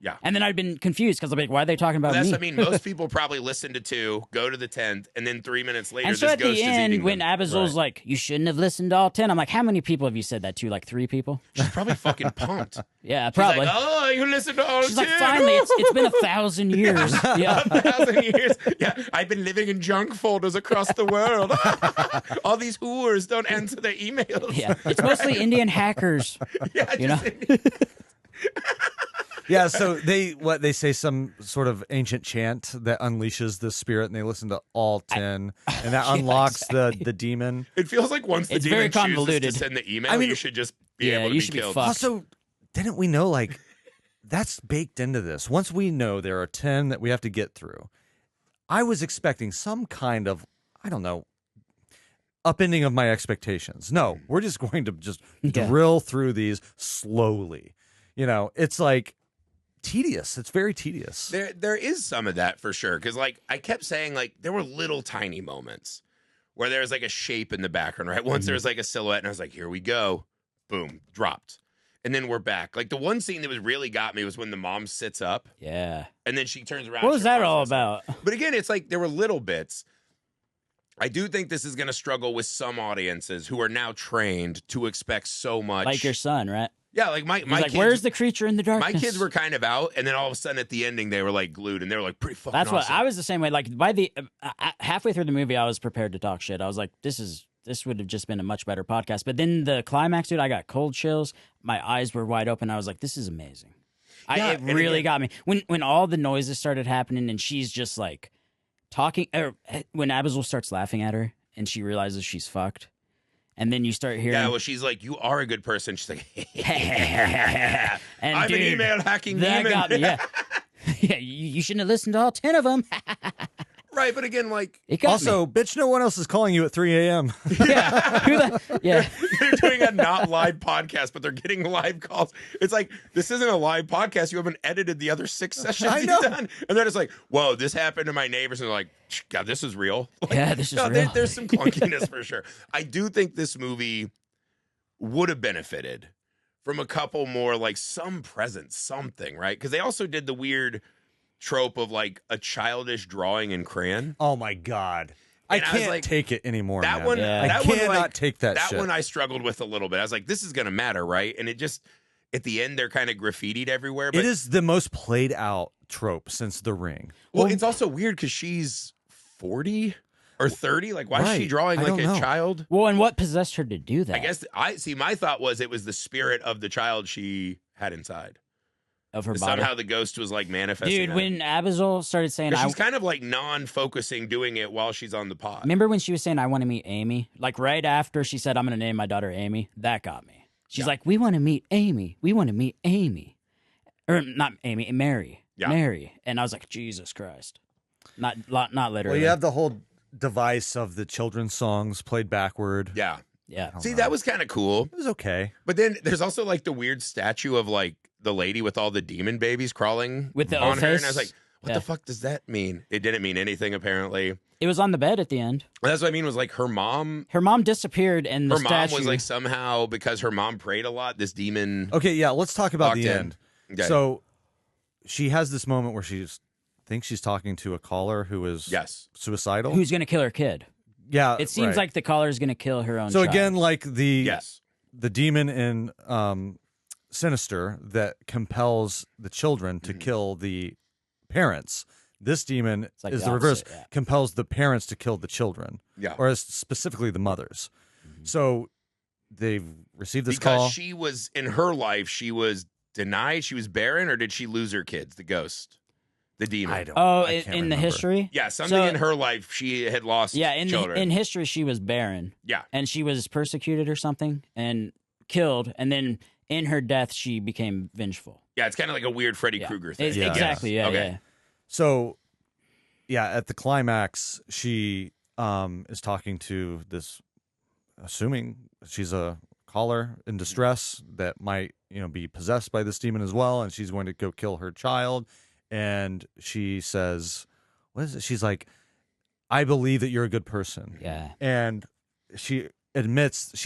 [SPEAKER 1] Yeah.
[SPEAKER 3] And then I'd been confused because I'm like, why are they talking about me?
[SPEAKER 1] I mean, most people probably listen to 2, go to the 10th, and then 3 minutes later,
[SPEAKER 3] and so
[SPEAKER 1] this
[SPEAKER 3] at
[SPEAKER 1] ghost
[SPEAKER 3] the
[SPEAKER 1] is
[SPEAKER 3] end,
[SPEAKER 1] eating
[SPEAKER 3] when
[SPEAKER 1] them.
[SPEAKER 3] Abazul's like, you shouldn't have listened to all 10, I'm like, how many people have you said that to? Like 3 people?
[SPEAKER 1] She's probably fucking pumped.
[SPEAKER 3] Yeah,
[SPEAKER 1] She's
[SPEAKER 3] probably.
[SPEAKER 1] like, oh, you listened to all
[SPEAKER 3] She's
[SPEAKER 1] 10.
[SPEAKER 3] like, finally, it's been 1,000 years. Yeah.
[SPEAKER 1] 1,000 years. Yeah, I've been living in junk folders across the world. All these whores don't answer their emails.
[SPEAKER 3] Yeah, it's mostly Indian hackers.
[SPEAKER 1] Yeah,
[SPEAKER 3] you know.
[SPEAKER 2] Yeah, so they say some sort of ancient chant that unleashes the spirit, and they listen to all 10, and that unlocks the demon.
[SPEAKER 1] It feels like once the
[SPEAKER 3] It's
[SPEAKER 1] demon
[SPEAKER 3] very
[SPEAKER 1] chooses
[SPEAKER 3] convoluted.
[SPEAKER 1] to send the email, you should just be able to
[SPEAKER 3] you
[SPEAKER 1] be
[SPEAKER 3] should
[SPEAKER 1] killed.
[SPEAKER 3] Be fucked.
[SPEAKER 2] Also, didn't we know, like, that's baked into this? Once we know there are 10 that we have to get through, I was expecting some kind of, I don't know, upending of my expectations. No, we're just going to just drill through these slowly. You know, it's like tedious. It's very tedious.
[SPEAKER 1] There is some of that for sure. Because, like, I kept saying, like, there were little tiny moments where there was, like, a shape in the background, right? Once there was, like, a silhouette, and I was like, here we go. Boom. Dropped. And then we're back. Like, the one scene that was really got me was when the mom sits up.
[SPEAKER 3] Yeah.
[SPEAKER 1] And then she turns around.
[SPEAKER 3] What was that all about?
[SPEAKER 1] But again, it's like there were little bits. I do think this is going to struggle with some audiences who are now trained to expect so much.
[SPEAKER 3] Like your son, right?
[SPEAKER 1] Yeah, like my
[SPEAKER 3] like,
[SPEAKER 1] kids,
[SPEAKER 3] where's the creature in the darkness?
[SPEAKER 1] My kids were kind of out, and then all of a sudden at the ending they were like glued, and they were like pretty fucking.
[SPEAKER 3] That's what
[SPEAKER 1] awesome.
[SPEAKER 3] I was the same way. Like by the halfway through the movie, I was prepared to talk shit. I was like, this would have just been a much better podcast. But then the climax, dude, I got cold chills. My eyes were wide open. I was like, this is amazing. It really got me when all the noises started happening, and she's just like talking. Or when Abazul starts laughing at her, and she realizes she's fucked. And then you start hearing...
[SPEAKER 1] Yeah, well, she's like, you are a good person. She's like,
[SPEAKER 3] and
[SPEAKER 1] I'm
[SPEAKER 3] dude,
[SPEAKER 1] an email hacking
[SPEAKER 3] that
[SPEAKER 1] demon.
[SPEAKER 3] got me, yeah. Yeah, you shouldn't have listened to all 10 of them.
[SPEAKER 1] Right, but again, like
[SPEAKER 3] It got
[SPEAKER 2] Also, bitch, no one else is calling you at 3 a.m.
[SPEAKER 3] me. Yeah.
[SPEAKER 1] they're doing a not live podcast, but they're getting live calls. It's like, this isn't a live podcast. You haven't edited the other 6 sessions
[SPEAKER 2] I
[SPEAKER 1] you've
[SPEAKER 2] know.
[SPEAKER 1] done. And they're just like, whoa, this happened to my neighbors. And they're like, God, this is real. Like,
[SPEAKER 3] Yeah, this is
[SPEAKER 1] no,
[SPEAKER 3] real.
[SPEAKER 1] There's some clunkiness for sure. I do think this movie would have benefited from a couple more, like some presence, something, right? Because they also did the weird trope of like a childish drawing in crayon.
[SPEAKER 2] Oh my God. I
[SPEAKER 1] And I was
[SPEAKER 2] can't
[SPEAKER 1] like,
[SPEAKER 2] take it anymore.
[SPEAKER 1] That
[SPEAKER 2] man.
[SPEAKER 1] one,
[SPEAKER 3] Yeah.
[SPEAKER 2] I
[SPEAKER 1] that one,
[SPEAKER 2] cannot
[SPEAKER 1] like,
[SPEAKER 2] take that shit.
[SPEAKER 1] one I struggled with a little bit. I was like, this is gonna matter, right? And it just, at the end, they're kind of graffitied everywhere. But
[SPEAKER 2] It is the most played out trope since The Ring.
[SPEAKER 1] well, it's also weird because she's 40 or 30. Like, why is she
[SPEAKER 2] Right.
[SPEAKER 1] drawing
[SPEAKER 2] I
[SPEAKER 1] like
[SPEAKER 2] don't
[SPEAKER 1] a
[SPEAKER 2] know.
[SPEAKER 1] child?
[SPEAKER 3] Well, and what possessed her to do that?
[SPEAKER 1] I guess I see. My thought was it was the spirit of the child she had inside.
[SPEAKER 3] Of her body.
[SPEAKER 1] Somehow the ghost was like manifesting.
[SPEAKER 3] Dude,
[SPEAKER 1] that.
[SPEAKER 3] when Abizel started saying,
[SPEAKER 1] 'Cause she's kind of like non-focusing, doing it while she's on the pod.
[SPEAKER 3] remember when she was saying, I want to meet Amy? Like right after she said, I'm going to name my daughter Amy, that got me. She's like, we want to meet Amy. We want to meet Amy. Or not Amy, Mary.
[SPEAKER 1] Yeah.
[SPEAKER 3] Mary. And I was like, Jesus Christ. Not literally.
[SPEAKER 2] Well, you have the whole device of the children's songs played backward.
[SPEAKER 1] Yeah.
[SPEAKER 3] Yeah.
[SPEAKER 1] See, that was kind of cool.
[SPEAKER 2] It was okay.
[SPEAKER 1] But then there's also like the weird statue of like the lady with all the demon babies crawling
[SPEAKER 3] With the
[SPEAKER 1] on her,
[SPEAKER 3] O-face?
[SPEAKER 1] and I was like, what
[SPEAKER 3] Yeah.
[SPEAKER 1] the fuck does that mean? It didn't mean anything apparently.
[SPEAKER 3] It was on the bed at the end.
[SPEAKER 1] And that's what I mean was like her mom.
[SPEAKER 3] Her mom disappeared and the
[SPEAKER 1] Her mom
[SPEAKER 3] statue.
[SPEAKER 1] was like somehow, because her mom prayed a lot, this demon.
[SPEAKER 2] Okay, yeah, let's talk about
[SPEAKER 1] Walked
[SPEAKER 2] the
[SPEAKER 1] in.
[SPEAKER 2] end.
[SPEAKER 1] Okay.
[SPEAKER 2] So she has this moment where she thinks she's talking to a caller who is
[SPEAKER 1] Yes.
[SPEAKER 2] suicidal.
[SPEAKER 3] who's going to kill her kid.
[SPEAKER 2] Yeah,
[SPEAKER 3] It seems
[SPEAKER 2] right.
[SPEAKER 3] like the caller is going to kill her own
[SPEAKER 2] So
[SPEAKER 3] child.
[SPEAKER 2] again, like
[SPEAKER 1] Yes.
[SPEAKER 2] the demon in Sinister that compels the children
[SPEAKER 1] Mm-hmm.
[SPEAKER 2] to kill the parents. This demon
[SPEAKER 3] like
[SPEAKER 2] is
[SPEAKER 3] the
[SPEAKER 2] the reverse,
[SPEAKER 3] opposite, yeah.
[SPEAKER 2] compels the parents to kill the children,
[SPEAKER 1] Yeah.
[SPEAKER 2] or specifically the mothers. So they've received this
[SPEAKER 1] Because
[SPEAKER 2] call.
[SPEAKER 1] she was in her life, she was denied, she was barren, or did she lose her kids? The ghost, the demon.
[SPEAKER 2] I don't.
[SPEAKER 3] Oh,
[SPEAKER 2] I
[SPEAKER 3] in
[SPEAKER 2] can't
[SPEAKER 3] the
[SPEAKER 2] remember.
[SPEAKER 3] history?
[SPEAKER 1] Yeah, something
[SPEAKER 3] So-
[SPEAKER 1] in her life she had lost.
[SPEAKER 3] Yeah,
[SPEAKER 1] children.
[SPEAKER 3] in history, she was barren.
[SPEAKER 1] Yeah.
[SPEAKER 3] And she was persecuted or something and killed. And then in her death, she became vengeful.
[SPEAKER 1] Yeah, it's kind of like a weird Freddy
[SPEAKER 3] Yeah.
[SPEAKER 1] Krueger thing.
[SPEAKER 2] Yeah.
[SPEAKER 3] Exactly. Yeah.
[SPEAKER 1] Okay.
[SPEAKER 3] Yeah.
[SPEAKER 2] So, yeah, at the climax, she is talking to this, assuming she's a caller in distress that might, be possessed by this demon as well, and she's going to go kill her child. And she says, "What is it?" She's like, "I believe that you're a good person."
[SPEAKER 3] Yeah.
[SPEAKER 2] And she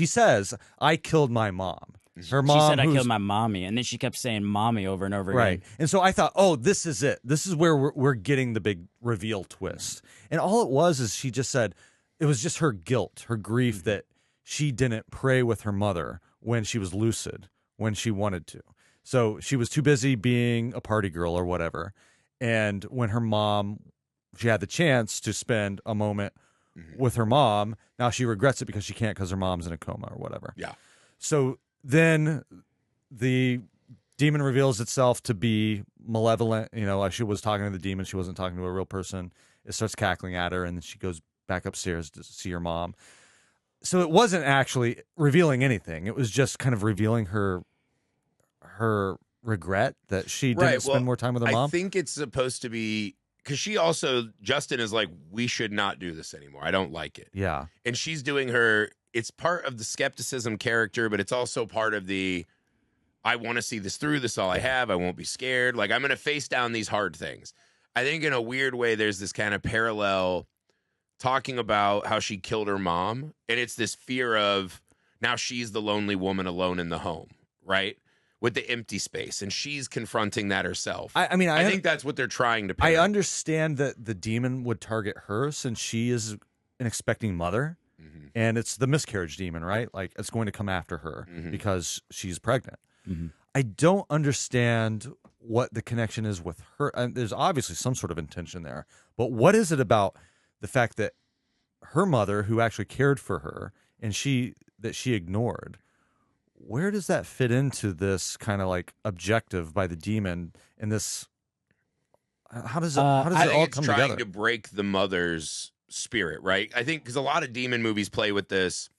[SPEAKER 2] says, "I killed my mom." Her mom,
[SPEAKER 3] She said, I
[SPEAKER 2] who's-
[SPEAKER 3] killed my mommy. And then she kept saying mommy over and over again.
[SPEAKER 2] Right. And so I thought, oh, this is it. This is where we're getting the big reveal twist. And all it was is she just said, it was just her guilt, her grief that she didn't pray with her mother when she was lucid, when she wanted to. So she was too busy being a party girl or whatever. And when she had the chance to spend a moment with her mom, now she regrets it because she can't because her mom's in a coma or whatever.
[SPEAKER 1] Yeah.
[SPEAKER 2] So then the demon reveals itself to be malevolent. She was talking to the demon. She wasn't talking to a real person. It starts cackling at her, and then she goes back upstairs to see her mom. So it wasn't actually revealing anything. It was just kind of revealing her regret that she didn't spend more time with her mom.
[SPEAKER 1] I think it's supposed to be, because Justin is like, we should not do this anymore. I don't like it.
[SPEAKER 2] Yeah.
[SPEAKER 1] And she's doing it's part of the skepticism character, but it's also part of I want to see this through. This is all I have. I won't be scared. Like, I'm going to face down these hard things. I think in a weird way, there's this kind of parallel talking about how she killed her mom. And it's this fear of now she's the lonely woman alone in the home, right? With the empty space. And she's confronting that herself.
[SPEAKER 2] I
[SPEAKER 1] think that's what they're trying to
[SPEAKER 2] I
[SPEAKER 1] parallel.
[SPEAKER 2] understand that the demon would target her since she is an expecting mother.
[SPEAKER 1] Mm-hmm.
[SPEAKER 2] And it's the miscarriage demon, right? Like, it's going to come after her because she's pregnant.
[SPEAKER 3] Mm-hmm.
[SPEAKER 2] I don't understand what the connection is with her. And there's obviously some sort of intention there. But what is it about the fact that her mother, who actually cared for her, and she ignored, where does that fit into this kind of like objective by the demon and this? How does it
[SPEAKER 1] I
[SPEAKER 2] all
[SPEAKER 1] think it's
[SPEAKER 2] come
[SPEAKER 1] trying
[SPEAKER 2] together?
[SPEAKER 1] to break the mother's spirit, right? I think because a lot of demon movies play with this.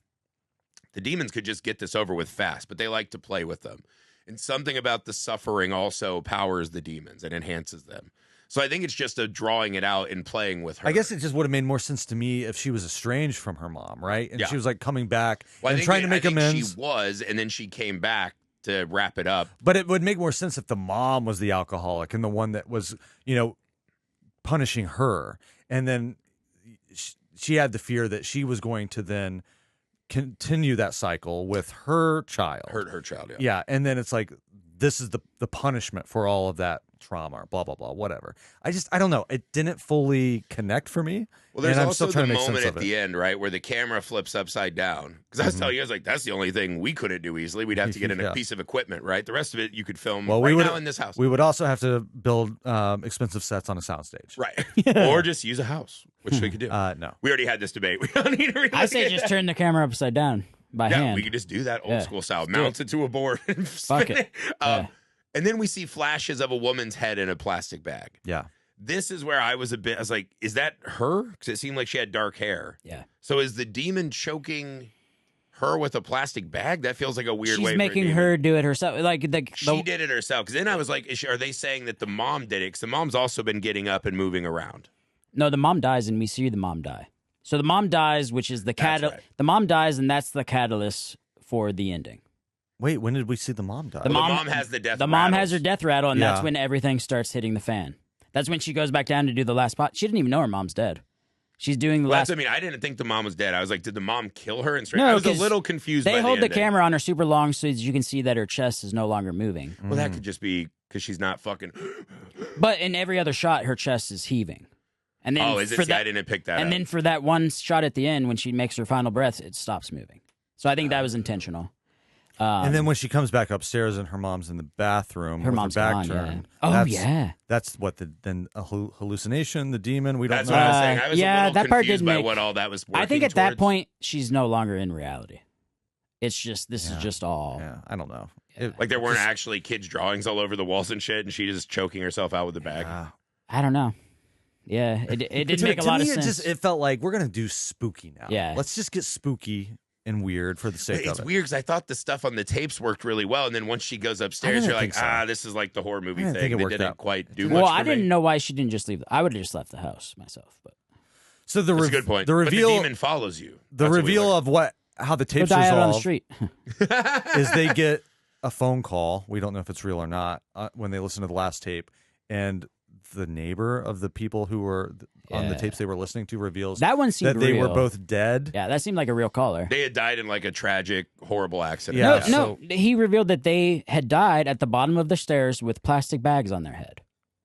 [SPEAKER 1] The demons could just get this over with fast, but they like to play with them. And something about the suffering also powers the demons and enhances them. So I think it's just a drawing it out and playing with her.
[SPEAKER 2] I guess it just would have made more sense to me if she was estranged from her mom, right? And
[SPEAKER 1] Yeah.
[SPEAKER 2] she was like coming back
[SPEAKER 1] Well,
[SPEAKER 2] and trying to make
[SPEAKER 1] I think
[SPEAKER 2] amends.
[SPEAKER 1] She was, and then she came back to wrap it up.
[SPEAKER 2] But it would make more sense if the mom was the alcoholic and the one that was, punishing her. And then she had the fear that she was going to then continue that cycle with her child.
[SPEAKER 1] Hurt her child, yeah.
[SPEAKER 2] Yeah, and then it's like, this is the punishment for all of that trauma, blah, blah, blah, whatever. I don't know. It didn't fully connect for me.
[SPEAKER 1] Well, there's
[SPEAKER 2] and I'm
[SPEAKER 1] also
[SPEAKER 2] still trying
[SPEAKER 1] the
[SPEAKER 2] to make
[SPEAKER 1] moment
[SPEAKER 2] sense
[SPEAKER 1] at
[SPEAKER 2] of
[SPEAKER 1] the
[SPEAKER 2] it.
[SPEAKER 1] end, right, where the camera flips upside down. Because I was telling you, I was like, that's the only thing we couldn't do easily. We'd have to get in a
[SPEAKER 2] Yeah.
[SPEAKER 1] piece of equipment, right? The rest of it you could film
[SPEAKER 2] Well,
[SPEAKER 1] right
[SPEAKER 2] we would
[SPEAKER 1] now in this house.
[SPEAKER 2] We would also have to build expensive sets on a soundstage.
[SPEAKER 1] Right. Or just use a house, which we could do.
[SPEAKER 2] No.
[SPEAKER 1] We already had this debate. We don't need to really
[SPEAKER 3] I say just turn the camera upside down by
[SPEAKER 1] Yeah,
[SPEAKER 3] hand.
[SPEAKER 1] we could just do that old
[SPEAKER 3] Yeah,
[SPEAKER 1] school style.
[SPEAKER 3] let's do
[SPEAKER 1] Mount it to a board and spin
[SPEAKER 3] Fuck it. Yeah.
[SPEAKER 1] And then we see flashes of a woman's head in a plastic bag.
[SPEAKER 2] Yeah.
[SPEAKER 1] This is where I was like, is that her? Because it seemed like she had dark hair.
[SPEAKER 3] Yeah.
[SPEAKER 1] So is the demon choking her with a plastic bag? That feels like a weird
[SPEAKER 3] She's
[SPEAKER 1] way
[SPEAKER 3] making
[SPEAKER 1] for a demon.
[SPEAKER 3] her do it herself. Like
[SPEAKER 1] She did it herself. Because then I was like, are they saying that the mom did it? Because the mom's also been getting up and moving around.
[SPEAKER 3] No, the mom dies, and we see the mom die. So the mom dies, which is the
[SPEAKER 1] That's right.
[SPEAKER 3] The mom dies, and that's the catalyst for the ending.
[SPEAKER 2] Wait, when did we see the mom die?
[SPEAKER 3] The
[SPEAKER 1] Well,
[SPEAKER 3] mom-
[SPEAKER 1] the mom has the death
[SPEAKER 3] The mom
[SPEAKER 1] rattles.
[SPEAKER 3] has her death rattle, and that's
[SPEAKER 2] Yeah.
[SPEAKER 3] when everything starts hitting the fan. That's when she goes back down to do the last pot. She didn't even know her mom's dead. She's doing the
[SPEAKER 1] Well,
[SPEAKER 3] last.
[SPEAKER 1] that's, I mean, I didn't think the mom was dead. I was like, did the mom kill her? And straight?
[SPEAKER 3] No,
[SPEAKER 1] I was a
[SPEAKER 3] 'cause
[SPEAKER 1] little confused.
[SPEAKER 3] They
[SPEAKER 1] by
[SPEAKER 3] hold the
[SPEAKER 1] ending.
[SPEAKER 3] camera on her super long so that you can see that her chest is no longer moving.
[SPEAKER 1] Well, that could just be because she's not fucking.
[SPEAKER 3] But in every other shot, her chest is heaving. And then
[SPEAKER 1] Oh, is it?
[SPEAKER 3] for
[SPEAKER 1] See, I
[SPEAKER 3] that,
[SPEAKER 1] didn't pick that
[SPEAKER 3] and
[SPEAKER 1] up.
[SPEAKER 3] then for that one shot at the end when she makes her final breath, it stops moving. So I think that was intentional.
[SPEAKER 2] And then when she comes back upstairs and her mom's in the bathroom,
[SPEAKER 3] Her
[SPEAKER 2] with
[SPEAKER 3] mom's
[SPEAKER 2] her back
[SPEAKER 3] gone,
[SPEAKER 2] turned.
[SPEAKER 3] yeah. Oh,
[SPEAKER 2] that's,
[SPEAKER 3] yeah.
[SPEAKER 2] That's what then a hallucination, the demon. We don't
[SPEAKER 1] That's
[SPEAKER 2] know.
[SPEAKER 1] what I was saying. I was
[SPEAKER 3] Yeah,
[SPEAKER 1] a little
[SPEAKER 3] that part
[SPEAKER 1] confused
[SPEAKER 3] did
[SPEAKER 1] by
[SPEAKER 3] make-
[SPEAKER 1] what all that was working
[SPEAKER 3] I think at that
[SPEAKER 1] towards.
[SPEAKER 3] point, she's no longer in reality. It's just, this is just all.
[SPEAKER 2] Yeah, I don't know.
[SPEAKER 1] Like there weren't actually kids' drawings all over the walls and shit, and she just choking herself out with the bag.
[SPEAKER 3] I don't know. Yeah, it didn't make a
[SPEAKER 2] to
[SPEAKER 3] lot
[SPEAKER 2] me,
[SPEAKER 3] of sense.
[SPEAKER 2] it felt like we're gonna do spooky now.
[SPEAKER 3] Yeah.
[SPEAKER 2] let's just get spooky and weird for the sake
[SPEAKER 1] It's
[SPEAKER 2] of it.
[SPEAKER 1] weird because I thought the stuff on the tapes worked really well, and then once she goes upstairs,
[SPEAKER 2] didn't
[SPEAKER 1] you're like,
[SPEAKER 2] think so.
[SPEAKER 1] this is like the horror movie
[SPEAKER 2] I didn't
[SPEAKER 1] thing.
[SPEAKER 2] think it
[SPEAKER 1] They
[SPEAKER 2] worked
[SPEAKER 1] didn't
[SPEAKER 2] out.
[SPEAKER 1] quite do
[SPEAKER 3] well,
[SPEAKER 1] much.
[SPEAKER 3] I
[SPEAKER 1] for
[SPEAKER 3] didn't
[SPEAKER 1] me.
[SPEAKER 3] know why she didn't just leave. I would have just left the house myself. But
[SPEAKER 2] So the
[SPEAKER 1] That's a good point.
[SPEAKER 2] The
[SPEAKER 1] But
[SPEAKER 2] reveal,
[SPEAKER 1] the demon follows you.
[SPEAKER 2] the
[SPEAKER 1] That's what we
[SPEAKER 2] reveal
[SPEAKER 1] learned.
[SPEAKER 2] of how the
[SPEAKER 3] go
[SPEAKER 2] tapes
[SPEAKER 3] die out on the
[SPEAKER 2] resolve
[SPEAKER 3] street.
[SPEAKER 2] is they get a phone call. We don't know if it's real or not when they listen to the last tape, and the neighbor of the people who were on the
[SPEAKER 3] Yeah.
[SPEAKER 2] tapes they were listening to reveals
[SPEAKER 3] That one seemed
[SPEAKER 2] that they were
[SPEAKER 3] real.
[SPEAKER 2] both dead.
[SPEAKER 3] Yeah, that seemed like a real caller.
[SPEAKER 1] They had died in like a tragic, horrible accident.
[SPEAKER 2] Yeah,
[SPEAKER 3] No, he revealed that they had died at the bottom of the stairs with plastic bags on their head,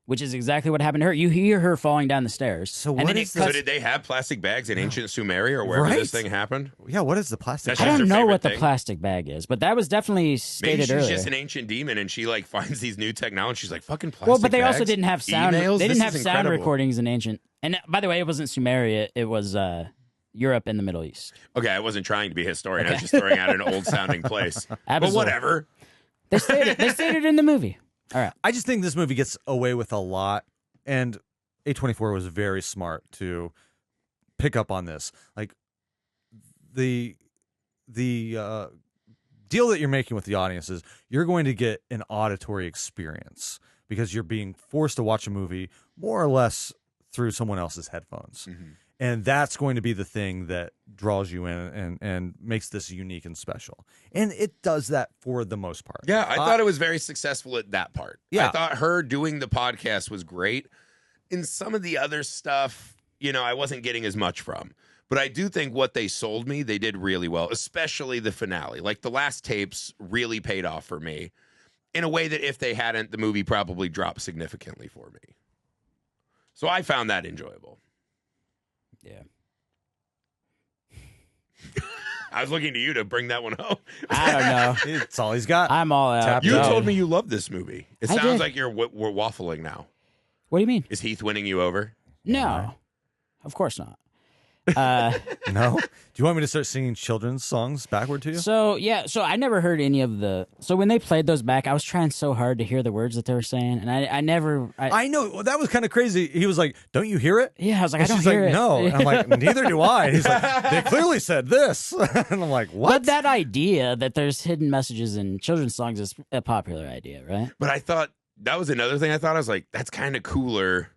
[SPEAKER 3] which is exactly what happened to her. You hear her falling down the stairs.
[SPEAKER 2] So
[SPEAKER 3] and
[SPEAKER 2] what
[SPEAKER 3] then
[SPEAKER 2] is
[SPEAKER 3] it
[SPEAKER 2] this?
[SPEAKER 1] So
[SPEAKER 3] cuts.
[SPEAKER 1] did they have plastic bags in ancient Sumeria or wherever this
[SPEAKER 2] Right?
[SPEAKER 1] thing happened?
[SPEAKER 2] Yeah, what is the plastic?
[SPEAKER 1] That's
[SPEAKER 3] I
[SPEAKER 1] just
[SPEAKER 3] don't
[SPEAKER 1] her
[SPEAKER 3] know
[SPEAKER 1] favorite
[SPEAKER 3] what the
[SPEAKER 1] thing.
[SPEAKER 3] plastic bag is, but that was definitely
[SPEAKER 1] Maybe
[SPEAKER 3] stated
[SPEAKER 1] she's
[SPEAKER 3] earlier.
[SPEAKER 1] just an ancient demon and she like finds these new technologies. She's like, fucking plastic
[SPEAKER 3] Well, but they also
[SPEAKER 1] bags?
[SPEAKER 3] didn't have sound.
[SPEAKER 1] Emails?
[SPEAKER 3] They
[SPEAKER 1] This
[SPEAKER 3] didn't have
[SPEAKER 1] is
[SPEAKER 3] sound
[SPEAKER 1] incredible.
[SPEAKER 3] recordings in ancient. And by the way, it wasn't Sumeria. It was Europe and the Middle East.
[SPEAKER 1] Okay, I wasn't trying to be a historian. I was just throwing out an old sounding place. But
[SPEAKER 3] Absolutely.
[SPEAKER 1] whatever.
[SPEAKER 3] They stated in the movie. All right.
[SPEAKER 2] I just think this movie gets away with a lot, and A24 was very smart to pick up on this. Like the deal that you're making with the audience is you're going to get an auditory experience because you're being forced to watch a movie more or less through someone else's headphones. And that's going to be the thing that draws you in and makes this unique and special. And it does that for the most part.
[SPEAKER 1] Yeah, I thought it was very successful at that part.
[SPEAKER 2] Yeah.
[SPEAKER 1] I thought her doing the podcast was great. In some of the other stuff, I wasn't getting as much from. But I do think what they sold me, they did really well, especially the finale. Like the last tapes really paid off for me in a way that if they hadn't, the movie probably dropped significantly for me. So I found that enjoyable.
[SPEAKER 3] Yeah.
[SPEAKER 1] I was looking to you to bring that one home.
[SPEAKER 3] I don't know.
[SPEAKER 2] It's all he's got.
[SPEAKER 3] I'm all out.
[SPEAKER 2] Tapped
[SPEAKER 1] You
[SPEAKER 2] out.
[SPEAKER 1] told me you love this movie. It
[SPEAKER 3] I
[SPEAKER 1] sounds
[SPEAKER 3] did.
[SPEAKER 1] like we're waffling now.
[SPEAKER 3] What do you mean?
[SPEAKER 1] Is Heath winning you over?
[SPEAKER 3] No, of course not.
[SPEAKER 2] No? Do you want me to start singing children's songs backward to you?
[SPEAKER 3] So I never heard any of the. So when they played those back, I was trying so hard to hear the words that they were saying, and I never.
[SPEAKER 2] I know. Well, that was kind of crazy. He was like, don't you hear it?
[SPEAKER 3] Yeah, I was like,
[SPEAKER 2] And
[SPEAKER 3] I don't
[SPEAKER 2] she's
[SPEAKER 3] hear
[SPEAKER 2] like,
[SPEAKER 3] it.
[SPEAKER 2] no. And I'm like, neither do I. And he's like, they clearly said this. And I'm like, what?
[SPEAKER 3] But that idea that there's hidden messages in children's songs is a popular idea, right?
[SPEAKER 1] But I thought that was another thing I thought. I was like, that's kind of cooler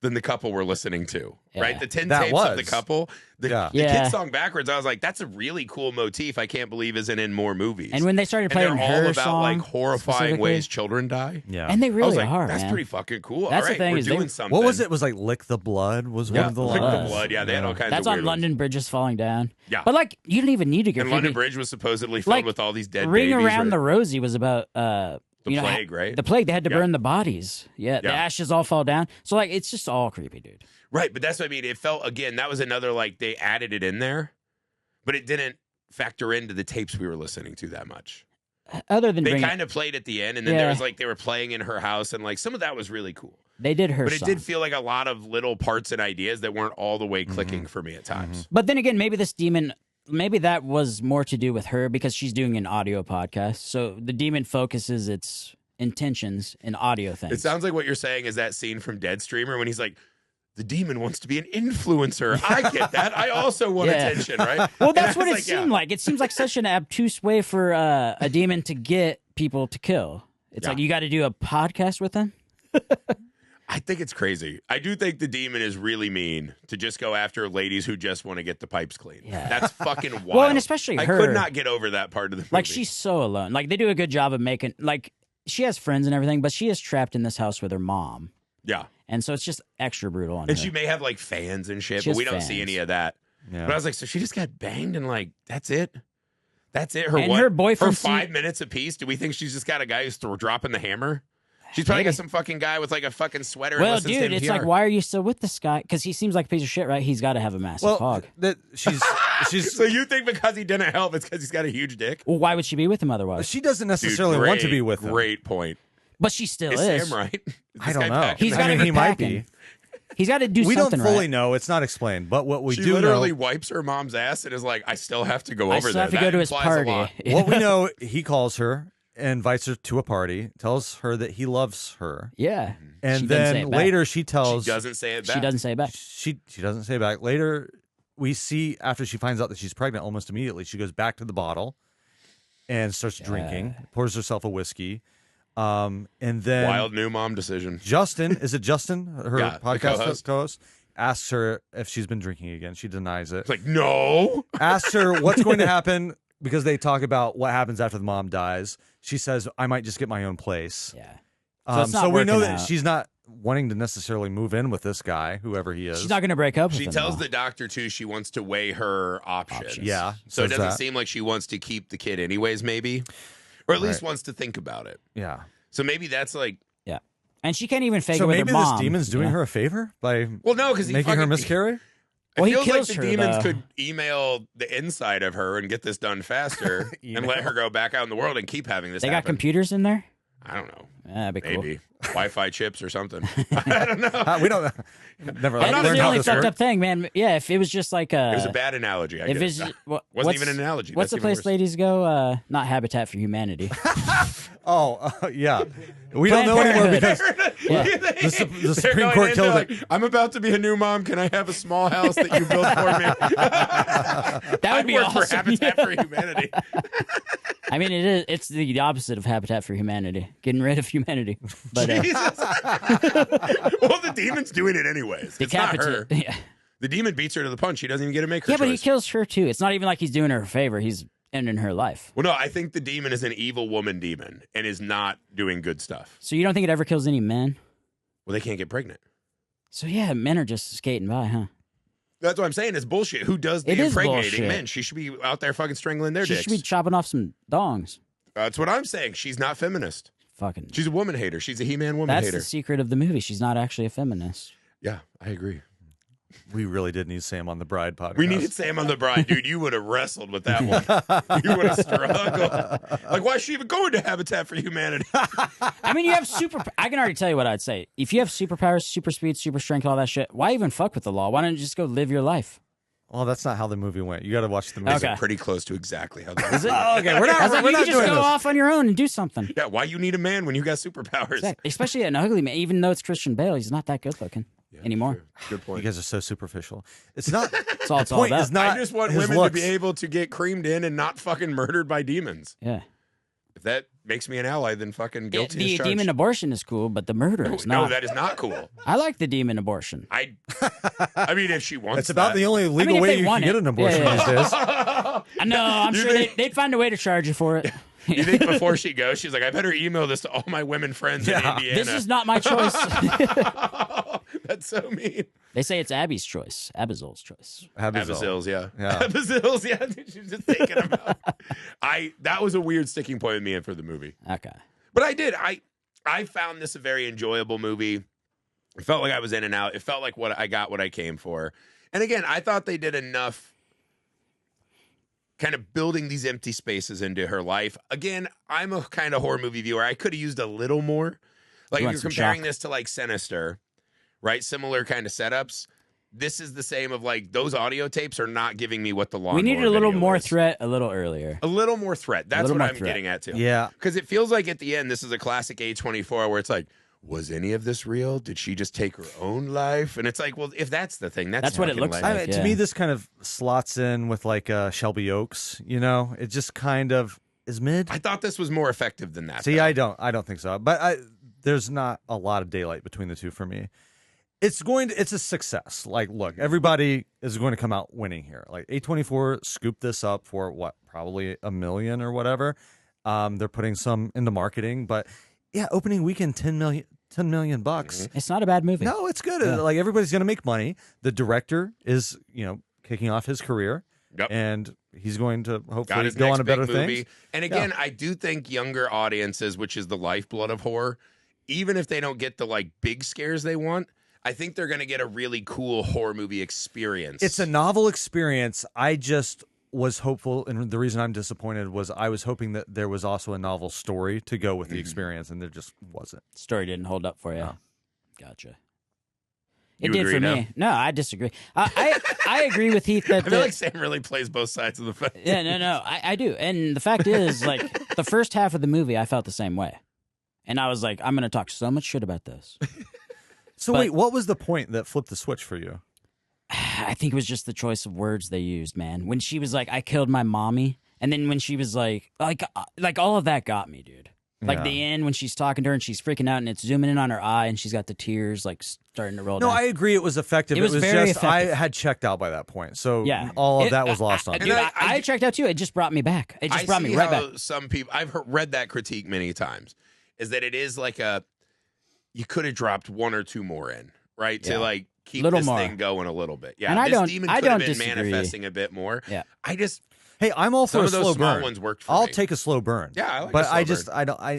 [SPEAKER 1] than the couple we're listening to, right? The 10 tapes of the couple, the kid song backwards. I was like, that's a really cool motif. I can't believe isn't in more movies.
[SPEAKER 3] And when they started playing
[SPEAKER 1] they're
[SPEAKER 3] her
[SPEAKER 1] all about
[SPEAKER 3] song
[SPEAKER 1] like horrifying ways children die.
[SPEAKER 2] Yeah,
[SPEAKER 3] and they really
[SPEAKER 1] I was like,
[SPEAKER 3] are.
[SPEAKER 1] That's
[SPEAKER 3] man.
[SPEAKER 1] pretty fucking cool.
[SPEAKER 3] That's
[SPEAKER 1] all right,
[SPEAKER 3] the thing
[SPEAKER 1] we're
[SPEAKER 3] is
[SPEAKER 1] doing something.
[SPEAKER 2] What was it? It was like Lick the Blood was one of the
[SPEAKER 1] Lick
[SPEAKER 2] lines.
[SPEAKER 1] the Blood. Yeah, they had all kinds
[SPEAKER 3] That's
[SPEAKER 1] of
[SPEAKER 3] on
[SPEAKER 1] weird
[SPEAKER 3] London
[SPEAKER 1] ones.
[SPEAKER 3] Bridges falling down.
[SPEAKER 1] Yeah.
[SPEAKER 3] But like, you don't even need to get
[SPEAKER 1] And London Bridge was supposedly filled with all these dead
[SPEAKER 3] Ring
[SPEAKER 1] babies.
[SPEAKER 3] Around the Rosie was about
[SPEAKER 1] the plague, right?
[SPEAKER 3] The plague. They had to burn the bodies. Yeah, the ashes all fall down. So like, it's just all creepy, dude.
[SPEAKER 1] Right, but that's what I mean. It felt, again, that was another, like, they added it in there, but it didn't factor into the tapes we were listening to that much.
[SPEAKER 3] Other than
[SPEAKER 1] they kind of played at the end, and then
[SPEAKER 3] Yeah.
[SPEAKER 1] there was like they were playing in her house, and like some of that was really cool.
[SPEAKER 3] they did her
[SPEAKER 1] But it
[SPEAKER 3] song.
[SPEAKER 1] did feel like a lot of little parts and ideas that weren't all the way clicking for me at times.
[SPEAKER 3] But then again, maybe this demon, maybe that was more to do with her because she's doing an audio podcast. So the demon focuses its intentions in audio things.
[SPEAKER 1] It sounds like what you're saying is that scene from Dead Streamer when he's like, the demon wants to be an influencer. I get that. I also want attention, right?
[SPEAKER 3] Well, that's what
[SPEAKER 1] And I
[SPEAKER 3] it
[SPEAKER 1] was
[SPEAKER 3] seemed like. It seems like such an obtuse way for a demon to get people to kill. It's like you got to do a podcast with them.
[SPEAKER 1] I think it's crazy. I do think the demon is really mean to just go after ladies who just want to get the pipes clean.
[SPEAKER 3] Yeah.
[SPEAKER 1] That's fucking wild.
[SPEAKER 3] Well, and especially
[SPEAKER 1] I
[SPEAKER 3] her.
[SPEAKER 1] could not get over that part of the movie.
[SPEAKER 3] Like, she's so alone. Like, they do a good job of making, like, she has friends and everything, but she is trapped in this house with her mom.
[SPEAKER 1] Yeah.
[SPEAKER 3] And so it's just extra brutal on her.
[SPEAKER 1] And she may have like fans and shit,
[SPEAKER 3] She
[SPEAKER 1] but
[SPEAKER 3] has
[SPEAKER 1] we don't see
[SPEAKER 3] fans.
[SPEAKER 1] any of that.
[SPEAKER 2] Yeah.
[SPEAKER 1] But I was like, so she just got banged and like, that's it? That's it? Her
[SPEAKER 3] And
[SPEAKER 1] what?
[SPEAKER 3] her boyfriend
[SPEAKER 1] Her 5 minutes apiece? Do we think she's just got a guy who's dropping the hammer? She's probably got some fucking guy with like a fucking sweater.
[SPEAKER 3] Well,
[SPEAKER 1] and listens
[SPEAKER 3] dude,
[SPEAKER 1] to
[SPEAKER 3] it's
[SPEAKER 1] NPR.
[SPEAKER 3] like, why are you still with this guy? Because he seems like a piece of shit, right? He's got to have a massive hog.
[SPEAKER 2] She's
[SPEAKER 1] So you think because he didn't help, it's because he's got a huge dick?
[SPEAKER 3] Well, why would she be with him otherwise?
[SPEAKER 2] she doesn't
[SPEAKER 1] Dude,
[SPEAKER 2] necessarily want to be with him.
[SPEAKER 1] Great point.
[SPEAKER 3] But she still
[SPEAKER 1] Is
[SPEAKER 3] is.
[SPEAKER 1] Sam right? Is
[SPEAKER 2] I
[SPEAKER 1] this
[SPEAKER 2] don't
[SPEAKER 1] guy
[SPEAKER 2] know.
[SPEAKER 1] packing
[SPEAKER 3] He's
[SPEAKER 1] the
[SPEAKER 3] got to
[SPEAKER 1] hammer?
[SPEAKER 3] be
[SPEAKER 2] he might
[SPEAKER 3] packing.
[SPEAKER 2] be.
[SPEAKER 3] He's got to do
[SPEAKER 2] We don't
[SPEAKER 3] something
[SPEAKER 2] fully
[SPEAKER 3] right.
[SPEAKER 2] know. It's not explained. But what we
[SPEAKER 1] She
[SPEAKER 2] do
[SPEAKER 1] literally
[SPEAKER 2] know,
[SPEAKER 1] wipes her mom's ass and is like, I still have to go
[SPEAKER 3] I
[SPEAKER 1] over
[SPEAKER 3] still
[SPEAKER 1] there.
[SPEAKER 3] have to
[SPEAKER 1] That
[SPEAKER 3] go to his
[SPEAKER 1] implies a
[SPEAKER 3] party.
[SPEAKER 1] lot.
[SPEAKER 2] what we know, he calls her, invites her to a party, tells her that he loves her,
[SPEAKER 3] Yeah.
[SPEAKER 2] and
[SPEAKER 3] She doesn't say
[SPEAKER 2] then
[SPEAKER 3] it back.
[SPEAKER 2] later she tells
[SPEAKER 1] She doesn't say it back.
[SPEAKER 3] She doesn't say it back.
[SPEAKER 2] she doesn't say back. Later, we see after she finds out that she's pregnant, almost immediately she goes back to the bottle and starts drinking, pours herself a whiskey, and then
[SPEAKER 1] Wild new mom decision.
[SPEAKER 2] Justin, is it Justin, her
[SPEAKER 1] Yeah, the
[SPEAKER 2] podcast
[SPEAKER 1] co-host.
[SPEAKER 2] co-host, asks her if she's been drinking again. She denies it.
[SPEAKER 1] It's like, no.
[SPEAKER 2] Asks her what's going to happen because they talk about what happens after the mom dies. She says, I might just get my own place.
[SPEAKER 3] Yeah.
[SPEAKER 2] So,
[SPEAKER 3] it's not
[SPEAKER 2] we know
[SPEAKER 3] working
[SPEAKER 2] that
[SPEAKER 3] out.
[SPEAKER 2] she's not wanting to necessarily move in with this guy, whoever he is.
[SPEAKER 3] She's not going to break up with
[SPEAKER 1] She
[SPEAKER 3] him.
[SPEAKER 1] tells
[SPEAKER 3] though.
[SPEAKER 1] the doctor, too, she wants to weigh her options.
[SPEAKER 2] Yeah,
[SPEAKER 1] So it
[SPEAKER 2] says
[SPEAKER 1] doesn't
[SPEAKER 2] that.
[SPEAKER 1] seem like she wants to keep the kid anyways, maybe. Or at least wants to think about it.
[SPEAKER 2] Yeah.
[SPEAKER 1] So maybe that's like,
[SPEAKER 3] Yeah. And she can't even fake
[SPEAKER 2] So
[SPEAKER 3] it with
[SPEAKER 2] maybe
[SPEAKER 3] her
[SPEAKER 2] this
[SPEAKER 3] mom.
[SPEAKER 2] demon's doing
[SPEAKER 3] you know?
[SPEAKER 2] her a favor by
[SPEAKER 1] well, no, because he
[SPEAKER 2] making her
[SPEAKER 1] fucking,
[SPEAKER 2] miscarry?
[SPEAKER 3] Well,
[SPEAKER 1] it
[SPEAKER 3] he
[SPEAKER 1] feels like
[SPEAKER 3] kills
[SPEAKER 1] the
[SPEAKER 3] her,
[SPEAKER 1] demons
[SPEAKER 3] though.
[SPEAKER 1] could email the inside of her and get this done faster and let her go back out in the world and keep having this
[SPEAKER 3] They got
[SPEAKER 1] happen.
[SPEAKER 3] computers in there?
[SPEAKER 1] I don't know.
[SPEAKER 3] That'd be cool.
[SPEAKER 1] Maybe. Wi-Fi chips or something. I don't know.
[SPEAKER 2] We don't never
[SPEAKER 3] That
[SPEAKER 1] not
[SPEAKER 3] was
[SPEAKER 2] learned
[SPEAKER 3] the
[SPEAKER 2] how
[SPEAKER 3] only
[SPEAKER 2] this
[SPEAKER 3] fucked
[SPEAKER 2] worked.
[SPEAKER 3] up thing, man. Yeah, if it was just like
[SPEAKER 1] It was a bad analogy. I
[SPEAKER 3] if
[SPEAKER 1] get
[SPEAKER 3] it's
[SPEAKER 1] it.
[SPEAKER 3] what,
[SPEAKER 1] Wasn't
[SPEAKER 3] what's-
[SPEAKER 1] even an analogy.
[SPEAKER 3] What's
[SPEAKER 1] That's
[SPEAKER 3] the
[SPEAKER 1] even
[SPEAKER 3] place
[SPEAKER 1] worse.
[SPEAKER 3] ladies go? Not Habitat for Humanity.
[SPEAKER 2] Yeah. We don't
[SPEAKER 3] Planned
[SPEAKER 2] know anymore
[SPEAKER 3] Parenthood.
[SPEAKER 2] because
[SPEAKER 3] Yeah.
[SPEAKER 2] the
[SPEAKER 1] They're
[SPEAKER 2] Supreme
[SPEAKER 1] going
[SPEAKER 2] Court
[SPEAKER 1] in,
[SPEAKER 2] killed
[SPEAKER 1] they're
[SPEAKER 2] it.
[SPEAKER 1] like, I'm about to be a new mom. Can I have a small house that you built for me?
[SPEAKER 3] That would be
[SPEAKER 1] work
[SPEAKER 3] awesome.
[SPEAKER 1] for Habitat for Humanity.
[SPEAKER 3] I mean, it's the opposite of Habitat for Humanity, getting rid of humanity. But
[SPEAKER 1] Jesus. Well, the demon's doing it anyways. It's not her.
[SPEAKER 3] decapitate. Yeah.
[SPEAKER 1] The demon beats her to the punch. He doesn't even get to make her
[SPEAKER 3] Yeah, but he
[SPEAKER 1] choice.
[SPEAKER 3] kills her too. It's not even like he's doing her a favor. He's ending her life.
[SPEAKER 1] Well, no, I think the demon is an evil woman demon and is not doing good stuff.
[SPEAKER 3] So you don't think it ever kills any men?
[SPEAKER 1] Well, they can't get pregnant.
[SPEAKER 3] So yeah, men are just skating by, huh?
[SPEAKER 1] That's what I'm saying. It's bullshit. Who does the
[SPEAKER 3] It is
[SPEAKER 1] impregnating
[SPEAKER 3] bullshit.
[SPEAKER 1] men? She should be out there fucking strangling their
[SPEAKER 3] She
[SPEAKER 1] dicks.
[SPEAKER 3] should be chopping off some dongs.
[SPEAKER 1] That's what I'm saying. She's not feminist.
[SPEAKER 3] Fucking.
[SPEAKER 1] She's a woman hater. She's a He-Man woman
[SPEAKER 3] That's
[SPEAKER 1] hater.
[SPEAKER 3] the secret of the movie. She's not actually a feminist.
[SPEAKER 1] Yeah, I agree.
[SPEAKER 2] We really did need Sam on the Bride podcast.
[SPEAKER 1] We needed Sam on the Bride, dude. You would have wrestled with that one. You would have struggled. Like, why is she even going to Habitat for Humanity?
[SPEAKER 3] I mean, you have I can already tell you what I'd say. If you have superpowers, super speed, super strength, all that shit, why even fuck with the law? Why don't you just go live your life?
[SPEAKER 2] Well, that's not how the movie went. You got to watch the movie.
[SPEAKER 3] Okay.
[SPEAKER 1] Pretty close to exactly how that
[SPEAKER 3] Is it?
[SPEAKER 2] Okay, we're not.
[SPEAKER 3] I was like,
[SPEAKER 2] we're
[SPEAKER 3] you
[SPEAKER 2] not
[SPEAKER 3] can just
[SPEAKER 2] doing
[SPEAKER 3] go
[SPEAKER 2] this.
[SPEAKER 3] off on your own and do something.
[SPEAKER 1] Yeah, why you need a man when you got superpowers?
[SPEAKER 3] Exactly. Especially an ugly man. Even though it's Christian Bale, he's not that good looking anymore.
[SPEAKER 1] Good
[SPEAKER 2] You
[SPEAKER 1] point.
[SPEAKER 2] guys are so superficial. It's not.
[SPEAKER 3] That's all it's
[SPEAKER 2] the
[SPEAKER 3] all
[SPEAKER 2] point
[SPEAKER 3] about.
[SPEAKER 2] is not.
[SPEAKER 1] I just want
[SPEAKER 2] his
[SPEAKER 1] women
[SPEAKER 2] looks.
[SPEAKER 1] to be able to get creamed in and not fucking murdered by demons.
[SPEAKER 3] Yeah.
[SPEAKER 1] If that makes me an ally, then fucking guilty
[SPEAKER 3] The
[SPEAKER 1] as charged.
[SPEAKER 3] demon abortion is cool, but the murder is
[SPEAKER 1] No,
[SPEAKER 3] not.
[SPEAKER 1] that is not cool.
[SPEAKER 3] I like the demon abortion.
[SPEAKER 1] I mean, if she wants
[SPEAKER 2] It's about the only legal
[SPEAKER 3] if
[SPEAKER 2] way
[SPEAKER 3] they
[SPEAKER 2] you can
[SPEAKER 3] want
[SPEAKER 2] get
[SPEAKER 3] it.
[SPEAKER 2] an abortion
[SPEAKER 3] Yeah,
[SPEAKER 2] these days.
[SPEAKER 3] I know. I'm
[SPEAKER 1] You
[SPEAKER 3] sure
[SPEAKER 1] think-
[SPEAKER 3] they'd find a way to charge you for it.
[SPEAKER 1] You think before she goes, she's like, I better email this to all my women friends in Indiana.
[SPEAKER 3] This is not my choice.
[SPEAKER 1] That's so mean.
[SPEAKER 3] They say it's Abby's choice. Abazol's choice.
[SPEAKER 1] Abazils, yeah.
[SPEAKER 2] Yeah.
[SPEAKER 1] Abazils, yeah. She was just thinking about. That was a weird sticking point with me for the movie.
[SPEAKER 3] Okay.
[SPEAKER 1] But I found this a very enjoyable movie. It felt like I was in and out. It felt like what I came for. And again, I thought they did enough kind of building these empty spaces into her life. Again, I'm a kind of horror movie viewer. I could have used a little more. Like
[SPEAKER 3] You
[SPEAKER 1] if
[SPEAKER 3] want
[SPEAKER 1] you're
[SPEAKER 3] some
[SPEAKER 1] comparing
[SPEAKER 3] shock.
[SPEAKER 1] this to like Sinister, right? Similar kind of setups. This is the same of like those audio tapes are not giving me what the lawnmower
[SPEAKER 3] We needed a little
[SPEAKER 1] video
[SPEAKER 3] more
[SPEAKER 1] is.
[SPEAKER 3] threat a little earlier.
[SPEAKER 1] A little more threat. That's
[SPEAKER 3] little
[SPEAKER 1] what
[SPEAKER 3] more
[SPEAKER 1] I'm
[SPEAKER 3] threat.
[SPEAKER 1] getting at too.
[SPEAKER 2] Yeah.
[SPEAKER 1] Because it feels like at the end, this is a classic A24 where it's like, was any of this real? Did she just take her own life? And it's like, well, if that's the thing, that's
[SPEAKER 3] what it
[SPEAKER 1] fucking
[SPEAKER 3] looks
[SPEAKER 1] lame.
[SPEAKER 3] like.
[SPEAKER 2] I mean,
[SPEAKER 3] Yeah.
[SPEAKER 2] To me, this kind of slots in with like Shelby Oaks. You know, it just kind of is mid.
[SPEAKER 1] I thought this was more effective than that.
[SPEAKER 2] See,
[SPEAKER 1] though.
[SPEAKER 2] I don't think so. But there's not a lot of daylight between the two for me. It's a success. Like, look, everybody is going to come out winning here. Like A24 scooped this up for what, probably $1 million or whatever. They're putting some into marketing, but yeah, opening weekend $10 million bucks.
[SPEAKER 3] It's not a bad movie.
[SPEAKER 2] No, it's good.
[SPEAKER 3] Yeah.
[SPEAKER 2] Like everybody's going to make money. The director is, kicking off his career,
[SPEAKER 1] Yep.
[SPEAKER 2] and he's going to
[SPEAKER 1] Got
[SPEAKER 2] hopefully
[SPEAKER 1] his
[SPEAKER 2] go
[SPEAKER 1] next
[SPEAKER 2] on to
[SPEAKER 1] big
[SPEAKER 2] better
[SPEAKER 1] movie.
[SPEAKER 2] things.
[SPEAKER 1] And again, I do think younger audiences, which is the lifeblood of horror, even if they don't get the like big scares they want, I think they're going to get a really cool horror movie experience.
[SPEAKER 2] It's a novel experience. I just was hopeful, and the reason I'm disappointed was I was hoping that there was also a novel story to go with the experience, and there just wasn't.
[SPEAKER 3] Story didn't hold up for you.
[SPEAKER 2] No.
[SPEAKER 3] Gotcha.
[SPEAKER 1] You
[SPEAKER 3] It did
[SPEAKER 1] agree
[SPEAKER 3] for
[SPEAKER 1] now?
[SPEAKER 3] me. No, I disagree. I agree with Heath
[SPEAKER 1] I
[SPEAKER 3] that.
[SPEAKER 1] feel like Sam really plays both sides of the fence.
[SPEAKER 3] Yeah, no, I do. And the fact is, like, the first half of the movie, I felt the same way. And I was like, I'm going to talk so much shit about this.
[SPEAKER 2] So
[SPEAKER 3] But-
[SPEAKER 2] wait, what was the point that flipped the switch for you?
[SPEAKER 3] I think it was just the choice of words they used, man. When she was like, I killed my mommy. And then when she was like all of that got me, dude. Like
[SPEAKER 2] Yeah.
[SPEAKER 3] the end when she's talking to her and she's freaking out and it's zooming in on her eye and she's got the tears like starting to roll
[SPEAKER 2] No,
[SPEAKER 3] down.
[SPEAKER 2] I agree. It was effective.
[SPEAKER 3] It was very
[SPEAKER 2] just I
[SPEAKER 3] effective.
[SPEAKER 2] had checked out by that point, so
[SPEAKER 3] Yeah.
[SPEAKER 2] all of that was lost on
[SPEAKER 3] Dude,
[SPEAKER 2] me.
[SPEAKER 1] And
[SPEAKER 3] I checked out too. It just brought me back. It just brought me right back.
[SPEAKER 1] Some people, read that critique many times, is that it is like you could have dropped one or two more in, right?
[SPEAKER 3] Yeah.
[SPEAKER 1] To like keep
[SPEAKER 3] Little
[SPEAKER 1] this
[SPEAKER 3] more.
[SPEAKER 1] thing going a little bit. Yeah,
[SPEAKER 3] And I
[SPEAKER 1] this
[SPEAKER 3] don't-
[SPEAKER 1] demon
[SPEAKER 3] I
[SPEAKER 1] could have
[SPEAKER 3] don't
[SPEAKER 1] been
[SPEAKER 3] disagree.
[SPEAKER 1] manifesting a bit more.
[SPEAKER 3] Yeah.
[SPEAKER 2] Hey, I'm all
[SPEAKER 1] Some
[SPEAKER 2] for a
[SPEAKER 1] of those
[SPEAKER 2] slow
[SPEAKER 1] small
[SPEAKER 2] burn.
[SPEAKER 1] ones worked for
[SPEAKER 2] I'll
[SPEAKER 1] me.
[SPEAKER 2] take a slow burn.
[SPEAKER 1] Yeah, I like a
[SPEAKER 2] but
[SPEAKER 1] slow
[SPEAKER 2] I
[SPEAKER 1] burn.
[SPEAKER 2] just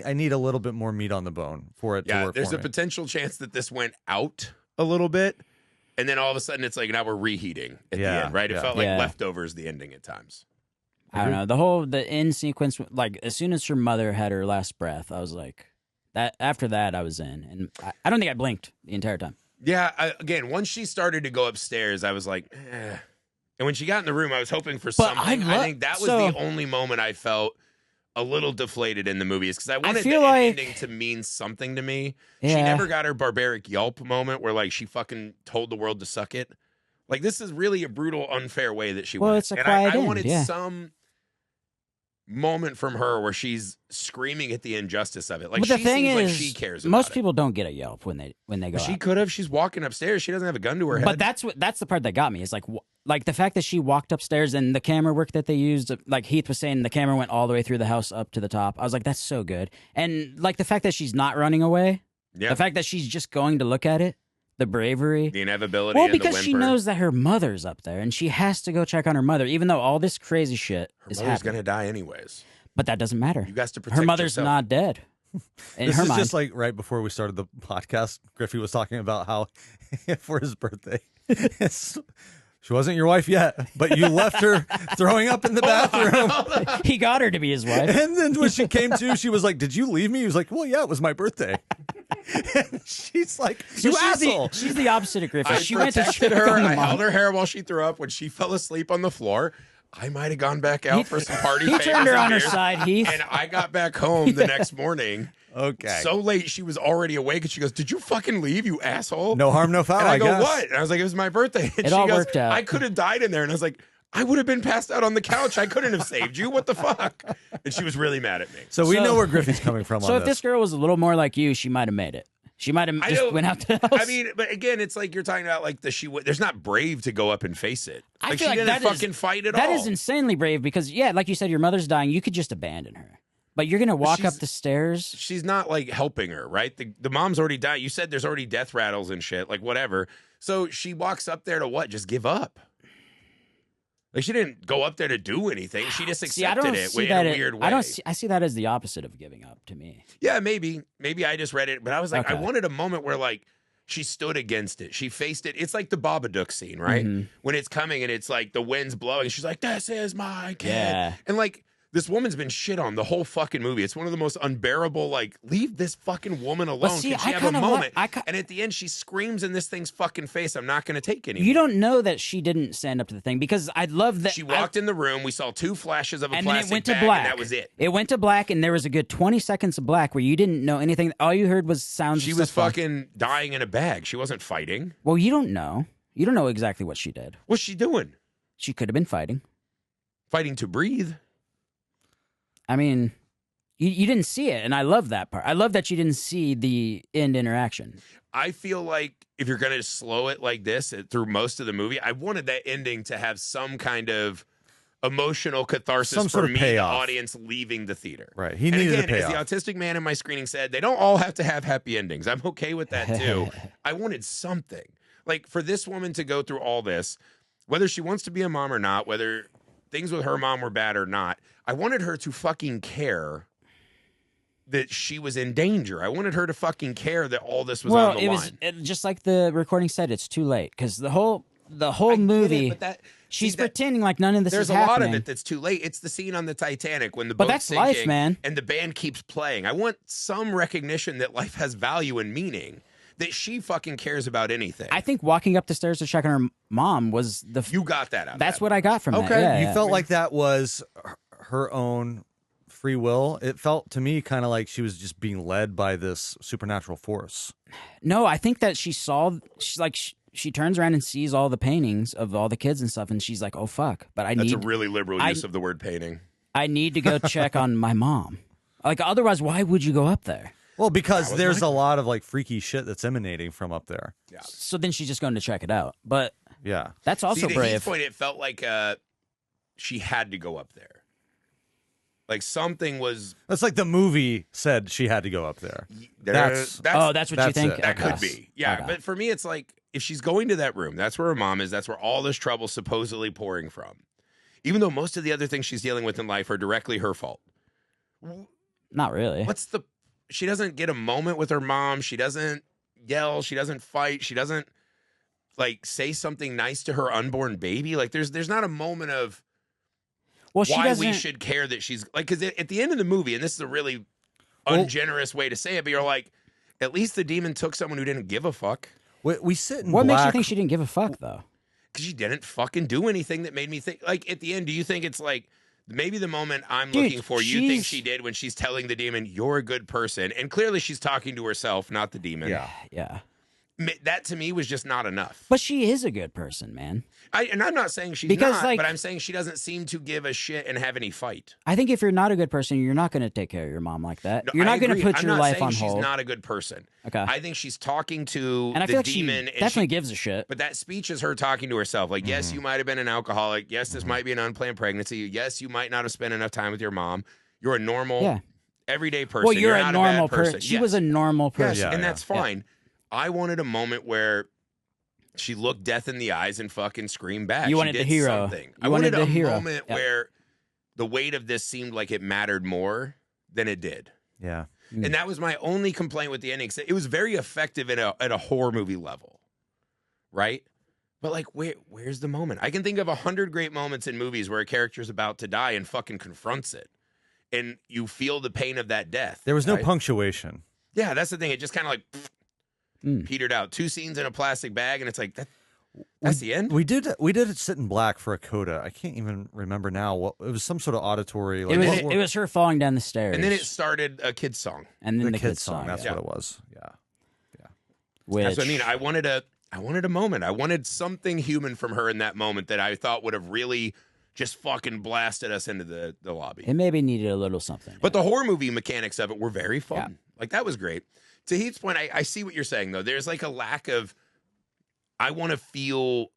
[SPEAKER 2] I need a little bit more meat on the bone for it to
[SPEAKER 1] Yeah,
[SPEAKER 2] work
[SPEAKER 1] there's
[SPEAKER 2] for
[SPEAKER 1] a
[SPEAKER 2] me.
[SPEAKER 1] potential chance that this went out a little bit, and then all of a sudden it's like now we're reheating at the
[SPEAKER 2] Yeah,
[SPEAKER 1] end, right? It
[SPEAKER 2] yeah.
[SPEAKER 1] felt like
[SPEAKER 3] Yeah.
[SPEAKER 1] leftovers the ending at times.
[SPEAKER 3] I don't know. The end sequence, like as soon as her mother had her last breath, I was like, that. After that, I was in, and I don't think I blinked the entire time.
[SPEAKER 1] Yeah, again, once she started to go upstairs, I was like, eh. And when she got in the room, I was hoping for
[SPEAKER 3] But
[SPEAKER 1] something. I think that was
[SPEAKER 3] so-
[SPEAKER 1] the only moment I felt a little deflated in the movies because I wanted
[SPEAKER 3] feel
[SPEAKER 1] the
[SPEAKER 3] like-
[SPEAKER 1] ending to mean something to me. She
[SPEAKER 3] Yeah.
[SPEAKER 1] never got her barbaric yelp moment where like she fucking told the world to suck it. Like this is really a brutal, unfair way that she
[SPEAKER 3] Well,
[SPEAKER 1] went.
[SPEAKER 3] it's a
[SPEAKER 1] and
[SPEAKER 3] quiet
[SPEAKER 1] I
[SPEAKER 3] end,
[SPEAKER 1] wanted
[SPEAKER 3] yeah.
[SPEAKER 1] some moment from her where she's screaming at the injustice of it. Like
[SPEAKER 3] but the
[SPEAKER 1] she
[SPEAKER 3] thing
[SPEAKER 1] seems
[SPEAKER 3] is,
[SPEAKER 1] like she cares.
[SPEAKER 3] most
[SPEAKER 1] about it.
[SPEAKER 3] people don't get a yelp when they go
[SPEAKER 1] She
[SPEAKER 3] out.
[SPEAKER 1] could have. She's walking upstairs. She doesn't have a gun to her head.
[SPEAKER 3] But that's the part that got me. Is like the fact that she walked upstairs and the camera work that they used. Like Heath was saying, the camera went all the way through the house up to the top. I was like, that's so good. And like the fact that she's not running away.
[SPEAKER 1] Yeah.
[SPEAKER 3] The fact that she's just going to look at it. The bravery.
[SPEAKER 1] The inevitability.
[SPEAKER 3] Well,
[SPEAKER 1] and the
[SPEAKER 3] because she
[SPEAKER 1] whimper.
[SPEAKER 3] knows that her mother's up there and she has to go check on her mother, even though all this crazy shit
[SPEAKER 1] her
[SPEAKER 3] is
[SPEAKER 1] mother's
[SPEAKER 3] happening.
[SPEAKER 1] gonna die anyes.
[SPEAKER 3] But that doesn't matter.
[SPEAKER 1] You guys to protect
[SPEAKER 3] Her mother's
[SPEAKER 1] yourself.
[SPEAKER 3] not dead. In
[SPEAKER 2] This
[SPEAKER 3] her
[SPEAKER 2] is
[SPEAKER 3] mind.
[SPEAKER 2] just like right before we started the podcast. Griffey was talking about how for his birthday, she wasn't your wife yet, but you left her throwing up in the bathroom.
[SPEAKER 3] He got her to be his wife.
[SPEAKER 2] And then when she came to, she was like, "Did you leave me?" He was like, "Well, yeah, it was my birthday." And she's like,
[SPEAKER 3] So
[SPEAKER 2] "You
[SPEAKER 3] she's
[SPEAKER 2] asshole!"
[SPEAKER 3] she's the opposite of Griffith.
[SPEAKER 1] I
[SPEAKER 3] She went to
[SPEAKER 1] protected
[SPEAKER 3] check
[SPEAKER 1] her.
[SPEAKER 3] on the
[SPEAKER 1] I
[SPEAKER 3] mom.
[SPEAKER 1] held her hair while she threw up. When she fell asleep on the floor, I might have gone back out for some party.
[SPEAKER 3] He
[SPEAKER 1] favors
[SPEAKER 3] turned her
[SPEAKER 1] and
[SPEAKER 3] on her
[SPEAKER 1] beers,
[SPEAKER 3] side, Heath.
[SPEAKER 1] and I got back home the next morning.
[SPEAKER 2] Okay.
[SPEAKER 1] So late, she was already awake, and she goes, "Did you fucking leave, you asshole?"
[SPEAKER 2] No harm, no foul.
[SPEAKER 1] And I go,
[SPEAKER 2] guess.
[SPEAKER 1] "What?" And I was like, "It was my birthday." And
[SPEAKER 3] It
[SPEAKER 1] she
[SPEAKER 3] all
[SPEAKER 1] goes,
[SPEAKER 3] worked out.
[SPEAKER 1] "I could have died in there." And I was like, I would have been passed out on the couch. I couldn't have saved you. What the fuck? And she was really mad at me.
[SPEAKER 2] So we know where Griffey's coming from
[SPEAKER 3] So
[SPEAKER 2] on
[SPEAKER 3] if this girl was a little more like you, she might have made it. She might have just went out to the house.
[SPEAKER 1] I mean, but again, it's like you're talking about like there's not brave to go up and face it.
[SPEAKER 3] I
[SPEAKER 1] Like
[SPEAKER 3] feel
[SPEAKER 1] she
[SPEAKER 3] like
[SPEAKER 1] didn't
[SPEAKER 3] that
[SPEAKER 1] fucking fight at all.
[SPEAKER 3] That is insanely brave because, yeah, like you said, your mother's dying. You could just abandon her. But you're going to walk up the stairs?
[SPEAKER 1] She's not like helping her, right? The mom's already died. You said there's already death rattles and shit, like whatever. So she walks up there to what? Just give up. Like she didn't go up there to do anything. She just accepted it in a weird way.
[SPEAKER 3] I see that as the opposite of giving up to me.
[SPEAKER 1] Yeah, maybe I just read it, but I was like,
[SPEAKER 3] Okay.
[SPEAKER 1] I wanted a moment where like she stood against it. She faced it. It's like the Babadook scene, right?
[SPEAKER 3] Mm-hmm.
[SPEAKER 1] When it's coming and it's like the wind's blowing. She's like, "This is my kid,"
[SPEAKER 3] Yeah.
[SPEAKER 1] and like. This woman's been shit on the whole fucking movie. It's one of the most unbearable, like, leave this fucking woman alone.
[SPEAKER 3] see,
[SPEAKER 1] Can she
[SPEAKER 3] I
[SPEAKER 1] have a
[SPEAKER 3] kinda
[SPEAKER 1] moment?
[SPEAKER 3] like-
[SPEAKER 1] And at the end, she screams in this thing's fucking face, I'm not going to take anymore.
[SPEAKER 3] You don't know that she didn't stand up to the thing because I love that.
[SPEAKER 1] She walked in the room. We saw 2 flashes of a
[SPEAKER 3] and then
[SPEAKER 1] plastic
[SPEAKER 3] it went to
[SPEAKER 1] bag,
[SPEAKER 3] black.
[SPEAKER 1] and that was it.
[SPEAKER 3] It went to black, and there was a good 20 seconds of black where you didn't know anything. All you heard was sounds.
[SPEAKER 1] She
[SPEAKER 3] of
[SPEAKER 1] was
[SPEAKER 3] stuff
[SPEAKER 1] fucking dying in a bag. She wasn't fighting.
[SPEAKER 3] Well, you don't know. You don't know exactly what she did.
[SPEAKER 1] What's she doing?
[SPEAKER 3] She could have been fighting.
[SPEAKER 1] Fighting to breathe.
[SPEAKER 3] I mean, you didn't see it, and I love that part. I love that you didn't see the end interaction.
[SPEAKER 1] I feel like if you're going to slow it like this through most of the movie, I wanted that ending to have some kind of emotional catharsis
[SPEAKER 2] Some
[SPEAKER 1] for
[SPEAKER 2] sort of
[SPEAKER 1] me,
[SPEAKER 2] payoff.
[SPEAKER 1] the audience, leaving the theater.
[SPEAKER 2] Right. He
[SPEAKER 1] And
[SPEAKER 2] needed
[SPEAKER 1] again,
[SPEAKER 2] a payoff.
[SPEAKER 1] as the autistic man in my screening said, they don't all have to have happy endings. I'm okay with that too. I wanted something. Like for this woman to go through all this, whether she wants to be a mom or not, whether things with her mom were bad or not, I wanted her to fucking care that she was in danger. I wanted her to fucking care that all this was on the line.
[SPEAKER 3] Just like the recording said, it's too late because the whole
[SPEAKER 1] I
[SPEAKER 3] movie.
[SPEAKER 1] get it, but
[SPEAKER 3] she's pretending like none of this
[SPEAKER 1] there's
[SPEAKER 3] is
[SPEAKER 1] a
[SPEAKER 3] happening.
[SPEAKER 1] lot of it that's too late. It's the scene on the Titanic when the
[SPEAKER 3] But
[SPEAKER 1] boat's
[SPEAKER 3] that's
[SPEAKER 1] sinking
[SPEAKER 3] life, man.
[SPEAKER 1] and the band keeps playing. I want some recognition that life has value and meaning, that she fucking cares about anything.
[SPEAKER 3] I think walking up the stairs to check on her mom was the.
[SPEAKER 1] You got that out of
[SPEAKER 3] That's
[SPEAKER 1] that.
[SPEAKER 3] what I got from that.
[SPEAKER 2] Okay,
[SPEAKER 3] Yeah,
[SPEAKER 2] you
[SPEAKER 3] yeah.
[SPEAKER 2] felt like that was her own free will. It felt to me kind of like she was just being led by this supernatural force.
[SPEAKER 3] No, I think that she turns around and sees all the paintings of all the kids and stuff, and she's like, "Oh fuck!" But
[SPEAKER 1] That's a really liberal use of the word painting.
[SPEAKER 3] I need to go check on my mom. Like, otherwise, why would you go up there?
[SPEAKER 2] Well, because there's a lot of like freaky shit that's emanating from up there.
[SPEAKER 1] Yeah.
[SPEAKER 3] So then she's just going to check it out. But
[SPEAKER 2] Yeah.
[SPEAKER 3] that's also
[SPEAKER 1] See, to Heath's
[SPEAKER 3] brave.
[SPEAKER 1] point, it felt like she had to go up there. Like something was.
[SPEAKER 2] That's like the movie said she had to go up there.
[SPEAKER 3] That's what you
[SPEAKER 2] that's
[SPEAKER 3] think?
[SPEAKER 2] it.
[SPEAKER 1] That
[SPEAKER 3] Okay.
[SPEAKER 1] could be. Yeah.
[SPEAKER 3] Okay.
[SPEAKER 1] But for me, it's like if she's going to that room, that's where her mom is. That's where all this trouble's supposedly pouring from. Even though most of the other things she's dealing with in life are directly her fault.
[SPEAKER 3] Not really.
[SPEAKER 1] She doesn't get a moment with her mom. She doesn't yell. She doesn't fight. She doesn't like say something nice to her unborn baby. Like there's not a moment of
[SPEAKER 3] Well, she
[SPEAKER 1] why
[SPEAKER 3] doesn't.
[SPEAKER 1] we should care that she's like, because at the end of the movie, and this is a really ungenerous way to say it, but you're like, at least the demon took someone who didn't give a fuck.
[SPEAKER 2] We sit in
[SPEAKER 3] What
[SPEAKER 2] black.
[SPEAKER 3] makes you think she didn't give a fuck though?
[SPEAKER 1] Because she didn't fucking do anything that made me think. Like at the end, do you think it's like maybe the moment I'm
[SPEAKER 3] Dude,
[SPEAKER 1] looking for, you think
[SPEAKER 3] she's-
[SPEAKER 1] she did when she's telling the demon, "You're a good person," and clearly she's talking to herself, not the demon.
[SPEAKER 2] Yeah.
[SPEAKER 3] Yeah.
[SPEAKER 1] That to me was just not enough.
[SPEAKER 3] But she is a good person, man.
[SPEAKER 1] And I'm not saying she's
[SPEAKER 3] Because,
[SPEAKER 1] not,
[SPEAKER 3] like-
[SPEAKER 1] but I'm saying she doesn't seem to give a shit and have any fight.
[SPEAKER 3] I think if you're not a good person, you're not going to take care of your mom like that.
[SPEAKER 1] No,
[SPEAKER 3] You're
[SPEAKER 1] I
[SPEAKER 3] not going to
[SPEAKER 1] agree.
[SPEAKER 3] put
[SPEAKER 1] I'm
[SPEAKER 3] your
[SPEAKER 1] not
[SPEAKER 3] life
[SPEAKER 1] saying
[SPEAKER 3] on
[SPEAKER 1] she's
[SPEAKER 3] hold.
[SPEAKER 1] not a good person.
[SPEAKER 3] Okay.
[SPEAKER 1] I think she's talking to
[SPEAKER 3] And I
[SPEAKER 1] the
[SPEAKER 3] feel like she
[SPEAKER 1] demon. and
[SPEAKER 3] definitely gives a shit.
[SPEAKER 1] But that speech is her talking to herself. Like, yes,
[SPEAKER 3] Mm-hmm.
[SPEAKER 1] you might have been an alcoholic. Yes, this might be an unplanned pregnancy. Yes, you might not have spent enough time with your mom. You're a normal,
[SPEAKER 3] Yeah.
[SPEAKER 1] everyday person.
[SPEAKER 3] Well, you're a
[SPEAKER 1] not
[SPEAKER 3] normal
[SPEAKER 1] a bad person.
[SPEAKER 3] person. She was a normal
[SPEAKER 1] Yes,
[SPEAKER 3] person.
[SPEAKER 2] Yeah,
[SPEAKER 1] and
[SPEAKER 2] yeah.
[SPEAKER 1] that's fine. I wanted a moment where she looked death in the eyes and fucking screamed back.
[SPEAKER 3] You
[SPEAKER 1] She
[SPEAKER 3] wanted the
[SPEAKER 1] did
[SPEAKER 3] hero.
[SPEAKER 1] something.
[SPEAKER 3] You
[SPEAKER 1] I wanted
[SPEAKER 3] wanted the
[SPEAKER 1] a
[SPEAKER 3] hero.
[SPEAKER 1] moment
[SPEAKER 3] Yeah.
[SPEAKER 1] where the weight of this seemed like it mattered more than it did.
[SPEAKER 2] Yeah.
[SPEAKER 3] Mm.
[SPEAKER 1] And that was my only complaint with the ending. It was very effective at a horror movie level, right? But like, where's the moment? I can think of 100 great moments in movies where a character's about to die and fucking confronts it, and you feel the pain of that death.
[SPEAKER 2] There was no
[SPEAKER 1] right?
[SPEAKER 2] punctuation.
[SPEAKER 1] Yeah, that's the thing. It just kind of like petered out. 2 scenes in a plastic bag, and it's like that's the end.
[SPEAKER 2] We did it sit in black for a coda. I can't even remember now what it was. Some sort of auditory. Like,
[SPEAKER 3] It was her falling down the stairs.
[SPEAKER 1] And then it started a kid's song.
[SPEAKER 3] And then
[SPEAKER 2] the
[SPEAKER 3] the
[SPEAKER 2] kid's song. That's
[SPEAKER 3] yeah.
[SPEAKER 2] what it was. Yeah.
[SPEAKER 3] Which,
[SPEAKER 1] That's what I mean. I I wanted a moment. I wanted something human from her in that moment that I thought would have really just fucking blasted us into the lobby.
[SPEAKER 3] It maybe needed a little something.
[SPEAKER 1] But the horror movie mechanics of it were very fun.
[SPEAKER 3] Yeah.
[SPEAKER 1] Like, that was great. To Heath's point, I see what you're saying, though. There's like a lack of, I want to feel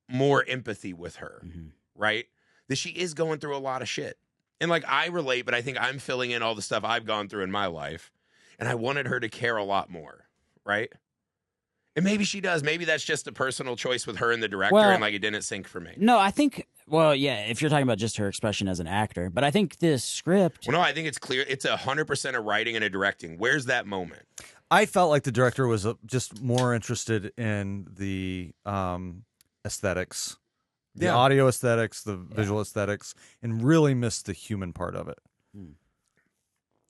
[SPEAKER 1] more empathy with her, right? That she is going through a lot of shit. And like, I relate, but I think I'm filling in all the stuff I've gone through in my life. And I wanted her to care a lot more, right? And maybe she does. Maybe that's just a personal choice with her and the director, and like, it didn't sync for me.
[SPEAKER 3] No, I think, well, yeah, if you're talking about just her expression as an actor, but I think this script.
[SPEAKER 1] Well, no, I think it's clear. It's 100% a writing and a directing. Where's that moment?
[SPEAKER 2] I felt like the director was just more interested in the aesthetics, the audio aesthetics, the visual aesthetics, and really missed the human part of it.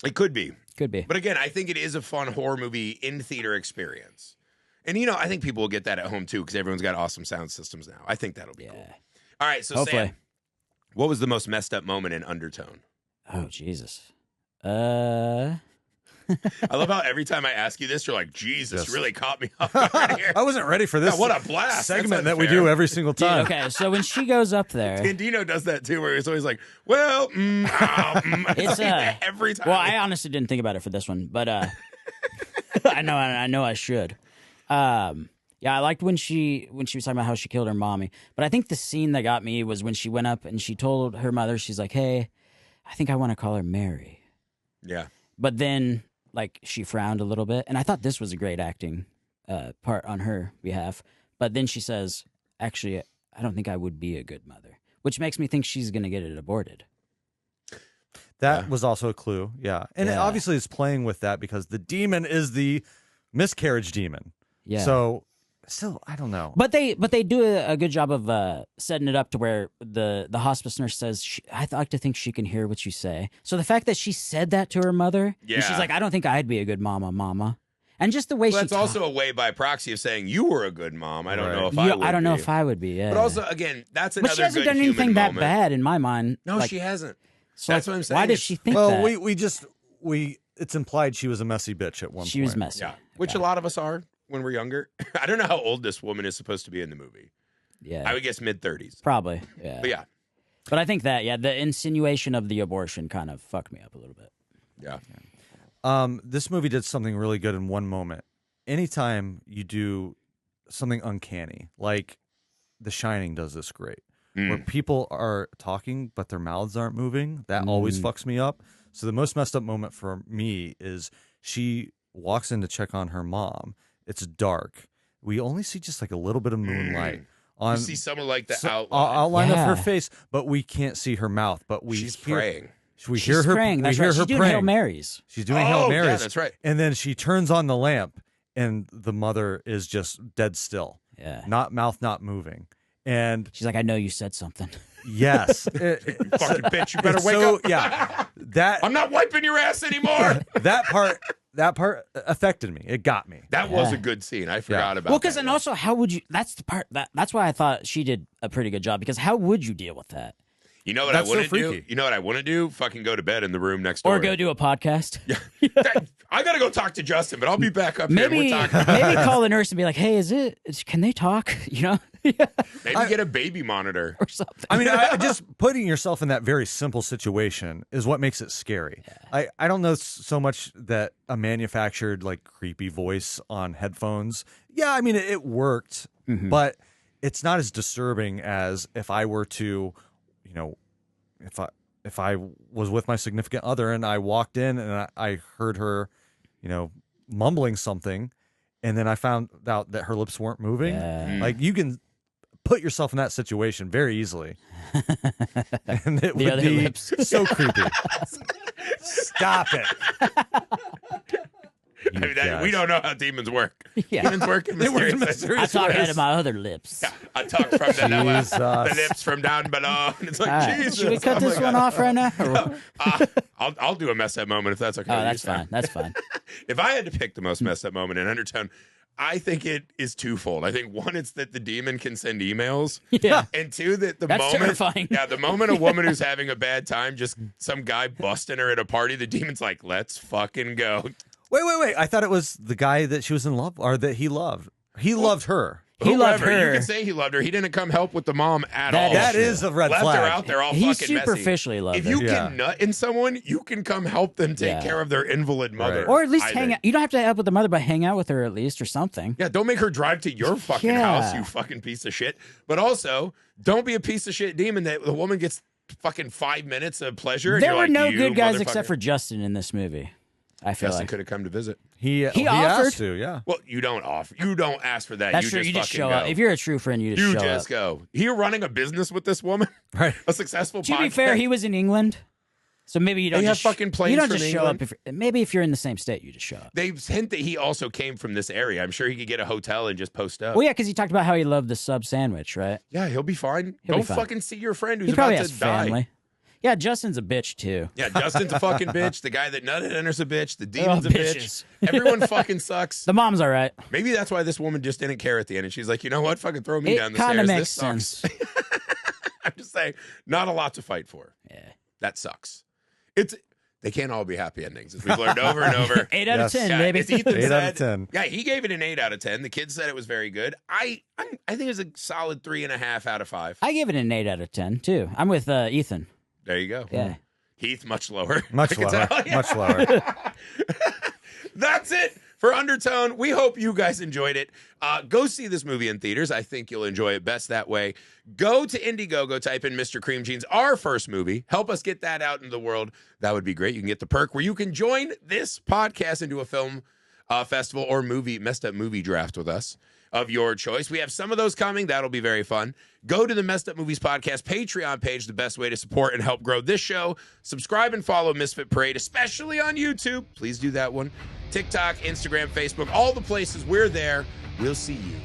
[SPEAKER 1] It could be.
[SPEAKER 3] Could be.
[SPEAKER 1] But again, I think it is a fun horror movie in theater experience. And, you know, I think people will get that at home, too, because everyone's got awesome sound systems now. I think that'll be cool. All right, so
[SPEAKER 3] Hopefully.
[SPEAKER 1] Sam, what was the most messed up moment in Undertone?
[SPEAKER 3] Oh, Jesus.
[SPEAKER 1] I love how every time I ask you this, you're like, Jesus, really caught me off guard here.
[SPEAKER 2] I wasn't ready for this.
[SPEAKER 1] Yeah, what a blast.
[SPEAKER 2] segment
[SPEAKER 1] That's
[SPEAKER 2] that we do every single
[SPEAKER 3] Yeah,
[SPEAKER 2] time.
[SPEAKER 3] okay, so when she goes up there.
[SPEAKER 1] Dino does that, too, where he's always like, well,
[SPEAKER 3] It's
[SPEAKER 1] every time.
[SPEAKER 3] Well, I honestly didn't think about it for this one, but I know I should. Yeah, I liked when she was talking about how she killed her mommy. But I think the scene that got me was when she went up and she told her mother, she's like, hey, I think I want to call her Mary.
[SPEAKER 1] Yeah.
[SPEAKER 3] But then, like, she frowned a little bit. And I thought this was a great acting part on her behalf. But then she says, actually, I don't think I would be a good mother. Which makes me think she's going to get it aborted.
[SPEAKER 2] That was also a clue, yeah. And it obviously is playing with that because the demon is the miscarriage demon.
[SPEAKER 3] Yeah.
[SPEAKER 2] So, still, I don't know.
[SPEAKER 3] But they do a good job of setting it up to where the hospice nurse says, I'd like to think she can hear what you say. So the fact that she said that to her mother, and she's like, I don't think I'd be a good mama. And just the way
[SPEAKER 1] that's also a way by proxy of saying you were a good mom. I don't know if I would
[SPEAKER 3] I don't know
[SPEAKER 1] be.
[SPEAKER 3] if I would be, yeah.
[SPEAKER 1] But also, again, that's another
[SPEAKER 3] But she hasn't
[SPEAKER 1] good
[SPEAKER 3] done anything
[SPEAKER 1] human
[SPEAKER 3] that
[SPEAKER 1] moment.
[SPEAKER 3] bad in my mind.
[SPEAKER 1] No,
[SPEAKER 3] Like,
[SPEAKER 1] she hasn't.
[SPEAKER 3] so
[SPEAKER 1] That's what I'm saying.
[SPEAKER 3] Why does she think
[SPEAKER 2] Well,
[SPEAKER 3] that?
[SPEAKER 2] it's implied she was a messy bitch at one point.
[SPEAKER 3] She was messy.
[SPEAKER 1] Yeah, which a lot of us are when we're younger. I don't know how old this woman is supposed to be in the movie.
[SPEAKER 3] Yeah.
[SPEAKER 1] I would guess mid-30s.
[SPEAKER 3] Probably, yeah.
[SPEAKER 1] But yeah.
[SPEAKER 3] But I think that, the insinuation of the abortion kind of fucked me up a little bit.
[SPEAKER 1] Yeah.
[SPEAKER 2] This movie did something really good in one moment. Anytime you do something uncanny, like The Shining does this great, where people are talking but their mouths aren't moving, that always fucks me up. So the most messed up moment for me is she walks in to check on her mom. It's dark. We only see just like a little bit of moonlight.
[SPEAKER 1] You see someone like the
[SPEAKER 2] outline of her face, but we can't see her mouth. But
[SPEAKER 1] She's praying.
[SPEAKER 2] We
[SPEAKER 3] She's
[SPEAKER 2] hear her
[SPEAKER 3] praying. That's
[SPEAKER 2] we hear
[SPEAKER 3] right.
[SPEAKER 2] her
[SPEAKER 3] She's doing
[SPEAKER 2] praying.
[SPEAKER 3] Hail Marys.
[SPEAKER 2] She's doing Hail Marys.
[SPEAKER 1] Yeah, that's right.
[SPEAKER 2] And then she turns on the lamp, and the mother is just dead still.
[SPEAKER 3] Yeah.
[SPEAKER 2] Mouth not moving. And
[SPEAKER 3] She's like, I know you said something.
[SPEAKER 2] yes,
[SPEAKER 1] Fucking bitch, you better
[SPEAKER 2] it's
[SPEAKER 1] wake
[SPEAKER 2] so,
[SPEAKER 1] up.
[SPEAKER 2] Yeah, that
[SPEAKER 1] I'm not wiping your ass anymore.
[SPEAKER 2] that part affected me. It got me.
[SPEAKER 1] That was a good scene. I forgot about
[SPEAKER 3] Well, because
[SPEAKER 1] that.
[SPEAKER 3] and also, how would you? That's the part that's why I thought she did a pretty good job. Because how would you deal with that?
[SPEAKER 1] You know what
[SPEAKER 2] That's
[SPEAKER 1] I wouldn't
[SPEAKER 2] so
[SPEAKER 1] do?
[SPEAKER 2] freaky.
[SPEAKER 1] You know what I wouldn't do? Fucking go to bed in the room next door.
[SPEAKER 3] Or go do a podcast?
[SPEAKER 1] I gotta go talk to Justin, but I'll be back up here. And
[SPEAKER 3] Maybe
[SPEAKER 1] we're talking.
[SPEAKER 3] maybe call the nurse and be like, hey, can they talk? You know,
[SPEAKER 1] Maybe get a baby monitor.
[SPEAKER 3] or something.
[SPEAKER 2] I mean, just putting yourself in that very simple situation is what makes it scary. I don't know so much that a manufactured like creepy voice on headphones. Yeah, I mean it worked, but it's not as disturbing as if I were to, you know, if I was with my significant other and I walked in and I heard her, you know, mumbling something, and then I found out that her lips weren't moving.
[SPEAKER 3] Yeah.
[SPEAKER 2] Like you can put yourself in that situation very easily, and it
[SPEAKER 3] The
[SPEAKER 2] would
[SPEAKER 3] other
[SPEAKER 2] be
[SPEAKER 3] lips.
[SPEAKER 2] so creepy. Stop it!
[SPEAKER 1] I mean, we don't know how demons work.
[SPEAKER 3] Yeah.
[SPEAKER 1] Demons work in
[SPEAKER 2] They work in
[SPEAKER 1] mysterious ways.
[SPEAKER 3] I talk out
[SPEAKER 2] ways.
[SPEAKER 3] of my other lips.
[SPEAKER 1] I talk from the
[SPEAKER 2] Jesus.
[SPEAKER 1] lips from down below. And it's like,
[SPEAKER 3] All right.
[SPEAKER 1] Jesus.
[SPEAKER 3] Should we cut
[SPEAKER 1] Oh my
[SPEAKER 3] this
[SPEAKER 1] God.
[SPEAKER 3] one off right now? Oh,
[SPEAKER 1] I'll do a messed up moment if that's okay. with you,
[SPEAKER 3] that's
[SPEAKER 1] Sam.
[SPEAKER 3] fine. That's fine.
[SPEAKER 1] If I had to pick the most messed up moment in Undertone, I think it is twofold. I think one, it's that the demon can send emails.
[SPEAKER 3] Yeah.
[SPEAKER 1] And two, that the
[SPEAKER 3] That's
[SPEAKER 1] moment,
[SPEAKER 3] terrifying.
[SPEAKER 1] yeah, the moment a woman who's having a bad time, just some guy busting her at a party, the demon's like, let's fucking go.
[SPEAKER 2] Wait! I thought it was the guy that she was in love or that he loved. He loved her.
[SPEAKER 3] He loved
[SPEAKER 1] Whoever.
[SPEAKER 3] her.
[SPEAKER 1] You can say he loved her. He didn't come help with the mom at all.
[SPEAKER 2] That is a red
[SPEAKER 1] Left
[SPEAKER 2] flag.
[SPEAKER 1] her out there all
[SPEAKER 3] He
[SPEAKER 1] fucking messy.
[SPEAKER 3] superficially loved
[SPEAKER 1] If
[SPEAKER 3] her.
[SPEAKER 1] you
[SPEAKER 2] Yeah.
[SPEAKER 1] can nut in someone, you can come help them take care of their invalid mother.
[SPEAKER 2] Right.
[SPEAKER 3] Or at least
[SPEAKER 1] I
[SPEAKER 3] hang
[SPEAKER 1] think.
[SPEAKER 3] out. You don't have to help with the mother, but hang out with her at least or something.
[SPEAKER 1] Yeah, don't make her drive to your fucking
[SPEAKER 3] Yeah.
[SPEAKER 1] house, you fucking piece of shit. But also, don't be a piece of shit demon that the woman gets fucking 5 minutes of pleasure. And
[SPEAKER 3] There
[SPEAKER 1] you're
[SPEAKER 3] were
[SPEAKER 1] like,
[SPEAKER 3] no
[SPEAKER 1] you
[SPEAKER 3] good guys
[SPEAKER 1] motherfucker.
[SPEAKER 3] except for Justin in this movie. I feel
[SPEAKER 1] Justin
[SPEAKER 3] like.
[SPEAKER 1] could have come to visit.
[SPEAKER 2] He
[SPEAKER 3] offered.
[SPEAKER 2] asked to, yeah.
[SPEAKER 1] Well, you don't offer. You don't ask for that.
[SPEAKER 3] That's
[SPEAKER 1] you
[SPEAKER 3] true.
[SPEAKER 1] just
[SPEAKER 3] You just
[SPEAKER 1] fucking
[SPEAKER 3] show
[SPEAKER 1] go.
[SPEAKER 3] up. If you're a true friend, you just
[SPEAKER 1] You
[SPEAKER 3] show
[SPEAKER 1] just
[SPEAKER 3] up.
[SPEAKER 1] go. You're running a business with this woman,
[SPEAKER 2] Right.
[SPEAKER 1] a successful.
[SPEAKER 3] To
[SPEAKER 1] podcast.
[SPEAKER 3] be fair, he was in England, so maybe you don't
[SPEAKER 1] They have
[SPEAKER 3] just
[SPEAKER 1] fucking planes
[SPEAKER 3] You don't
[SPEAKER 1] from
[SPEAKER 3] just
[SPEAKER 1] England?
[SPEAKER 3] show up. Maybe if you're in the same state, you just show up.
[SPEAKER 1] They hint that he also came from this area. I'm sure he could get a hotel and just post up.
[SPEAKER 3] Well, yeah, because he talked about how he loved the sub sandwich, right?
[SPEAKER 1] Yeah, he'll be fine.
[SPEAKER 3] He'll be
[SPEAKER 1] Don't
[SPEAKER 3] fine.
[SPEAKER 1] fucking see your friend who's
[SPEAKER 3] He probably
[SPEAKER 1] about
[SPEAKER 3] has
[SPEAKER 1] to die.
[SPEAKER 3] family. Yeah, Justin's a bitch too.
[SPEAKER 1] Yeah, Justin's a fucking bitch. The guy that nutted Enter's a bitch. The
[SPEAKER 3] They're all
[SPEAKER 1] demon's a bitch.
[SPEAKER 3] bitches.
[SPEAKER 1] Everyone fucking sucks.
[SPEAKER 3] The mom's all right.
[SPEAKER 1] Maybe that's why this woman just didn't care at the end. And she's like, you know what? Fucking throw me
[SPEAKER 3] It
[SPEAKER 1] down the
[SPEAKER 3] kind of
[SPEAKER 1] stairs.
[SPEAKER 3] makes
[SPEAKER 1] This sucks.
[SPEAKER 3] sense.
[SPEAKER 1] I'm just saying, not a lot to fight for.
[SPEAKER 3] Yeah.
[SPEAKER 1] That sucks. They can't all be happy endings, as we've learned over and over.
[SPEAKER 3] 8 out
[SPEAKER 2] Yes.
[SPEAKER 3] of 10,
[SPEAKER 1] Yeah,
[SPEAKER 3] baby.
[SPEAKER 1] as Ethan
[SPEAKER 2] 8 out
[SPEAKER 1] said,
[SPEAKER 2] of 10.
[SPEAKER 1] Yeah, he gave it an 8 out of 10. The kids said it was very good. I think it's a solid 3.5 out of 5.
[SPEAKER 3] I gave it an 8 out of 10 too. I'm with Ethan.
[SPEAKER 1] There you go.
[SPEAKER 3] Yeah.
[SPEAKER 1] Heath, much lower.
[SPEAKER 2] Much
[SPEAKER 1] I can
[SPEAKER 2] lower.
[SPEAKER 1] tell. Yeah.
[SPEAKER 2] Much lower.
[SPEAKER 1] That's it for Undertone. We hope you guys enjoyed it. Go see this movie in theaters. I think you'll enjoy it best that way. Go to Indiegogo, type in Mr. Cream Jeans, our first movie. Help us get that out into the world. That would be great. You can get the perk where you can join this podcast into a film festival or messed up movie draft with us of your choice. We have some of those coming. That'll be very fun. Go to the Messed Up Movies Podcast Patreon page, the best way to support and help grow this show. Subscribe and follow Misfit Parade, especially on YouTube. Please do that one. TikTok, Instagram, Facebook, all the places. We're there. We'll see you